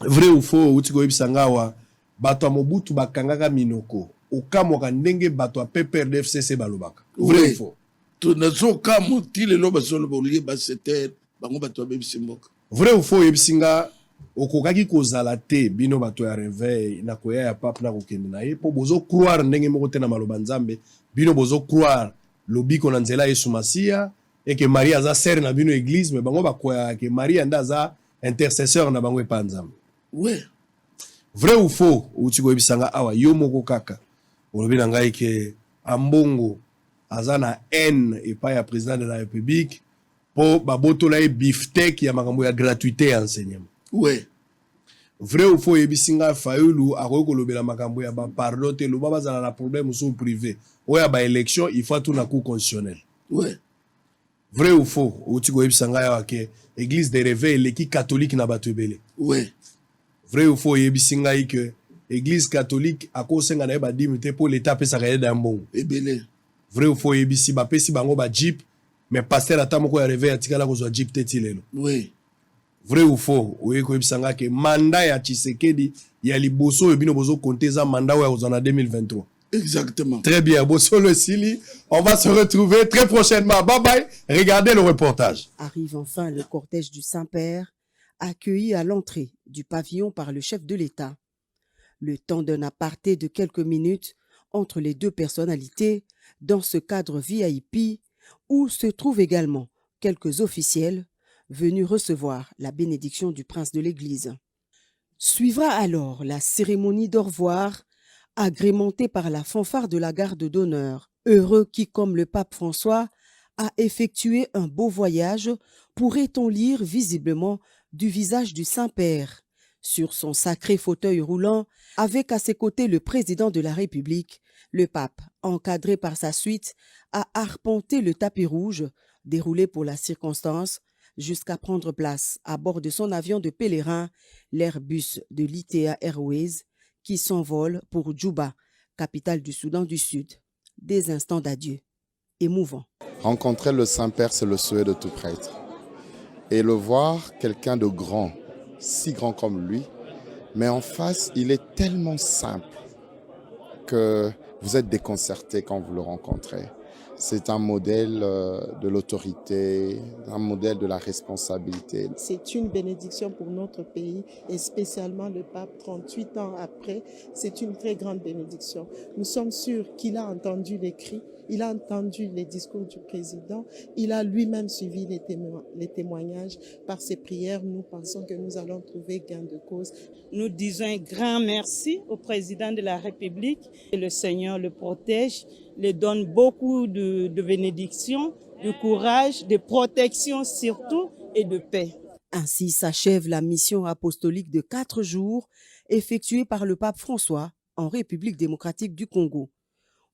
vrai ou faux, Utiko Ibsangawa, bato Mobutu bakangaka minoko, okamoka ndenge bato a PPRD-FCC balobaka. Vrai ou faux? Tonazo kamo tile lo basolo boliye baseter bango bato bebisimboka. Vrai ou faux Ibsinga okokaki kozala te bino bato ya réveil na koya ya pape na kokende na ye po bozo croire ndenge moko te na maloba nzambe bino bozo croire lobiko na nzela Yesu Masia et que Marie aza sœur na bino église mais bango bakoya que Marie anda aza intercesseur na bango epa nzambe. Ouais. Vrai ou faux utiko ebisanga awa yo moko kaka olobi na ngai ke ambongo aza na haine epa ya président de la République po babotola e beefsteak ya makambo ya gratuité ya enseignement. Ouais. Vrai ou faux ebisinga Fayulu akoki kolobela makambo ya ba pardon te loba bazala na problème sous privé oya ba élection il faut tout na cour constitutionnel. Ouais. Vrai ou faux utiko ebisanga ya ke église de réveil l'équipe catholique na bato ebele. Ouais. Vrai ou faux ebisinga que église catholique akosenga na ba dimite pour l'état pesa ka yeda mbongo ebele. Vrai ou faux ebisi ba pesi bango ba jeep mais pasteur atamoko ya réveil atikala ko zo jeep te tilelo. Oui. Vrai ou faux oye ko ebisanga ke mandat ya Tshisekedi ya liboso ebino bozo compter za mandat ya ozana 2023. Exactement. Très bien, bosso le Sili, on va se retrouver très prochainement. Bye bye. Regardez le reportage. Arrive enfin le cortège du Saint-Père, accueilli à l'entrée du pavillon par le chef de l'État. Le temps d'un aparté de quelques minutes entre les deux personnalités dans ce cadre VIP où se trouvent également quelques officiels venus recevoir la bénédiction du prince de l'Église. Suivra alors la cérémonie d'au revoir agrémentée par la fanfare de la garde d'honneur. Heureux qui, comme le pape François, a effectué un beau voyage, pourrait-on lire visiblement du visage du Saint-Père. Sur son sacré fauteuil roulant, avec à ses côtés le président de la République, le pape, encadré par sa suite, a arpenté le tapis rouge, déroulé pour la circonstance, jusqu'à prendre place à bord de son avion de pèlerin, l'Airbus de l'ITA Airways, qui s'envole pour Djouba, capitale du Soudan du Sud. Des instants d'adieu émouvants. Rencontrer le Saint-Père, c'est le souhait de tout prêtre. Et le voir, quelqu'un de grand, si grand comme lui, mais en face, il est tellement simple que vous êtes déconcerté quand vous le rencontrez. C'est un modèle de l'autorité, un modèle de la responsabilité. C'est une bénédiction pour notre pays et spécialement le pape 38 ans après. C'est une très grande bénédiction. Nous sommes sûrs qu'il a entendu les cris, il a entendu les discours du président, il a lui-même suivi les témoignages. Par ses prières, nous pensons que nous allons trouver gain de cause. Nous disons un grand merci au président de la République. Et le Seigneur le protège, lui donne beaucoup de bénédictions, de courage, de protection surtout et de paix. Ainsi s'achève la mission apostolique de 4 jours effectuée par le pape François en République démocratique du Congo.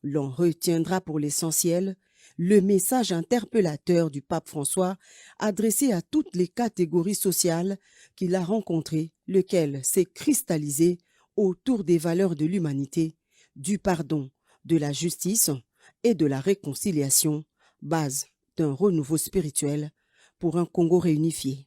L'on retiendra pour l'essentiel le message interpellateur du pape François adressé à toutes les catégories sociales qu'il a rencontrées, lequel s'est cristallisé autour des valeurs de l'humanité, du pardon, de la justice et de la réconciliation, base d'un renouveau spirituel pour un Congo réunifié.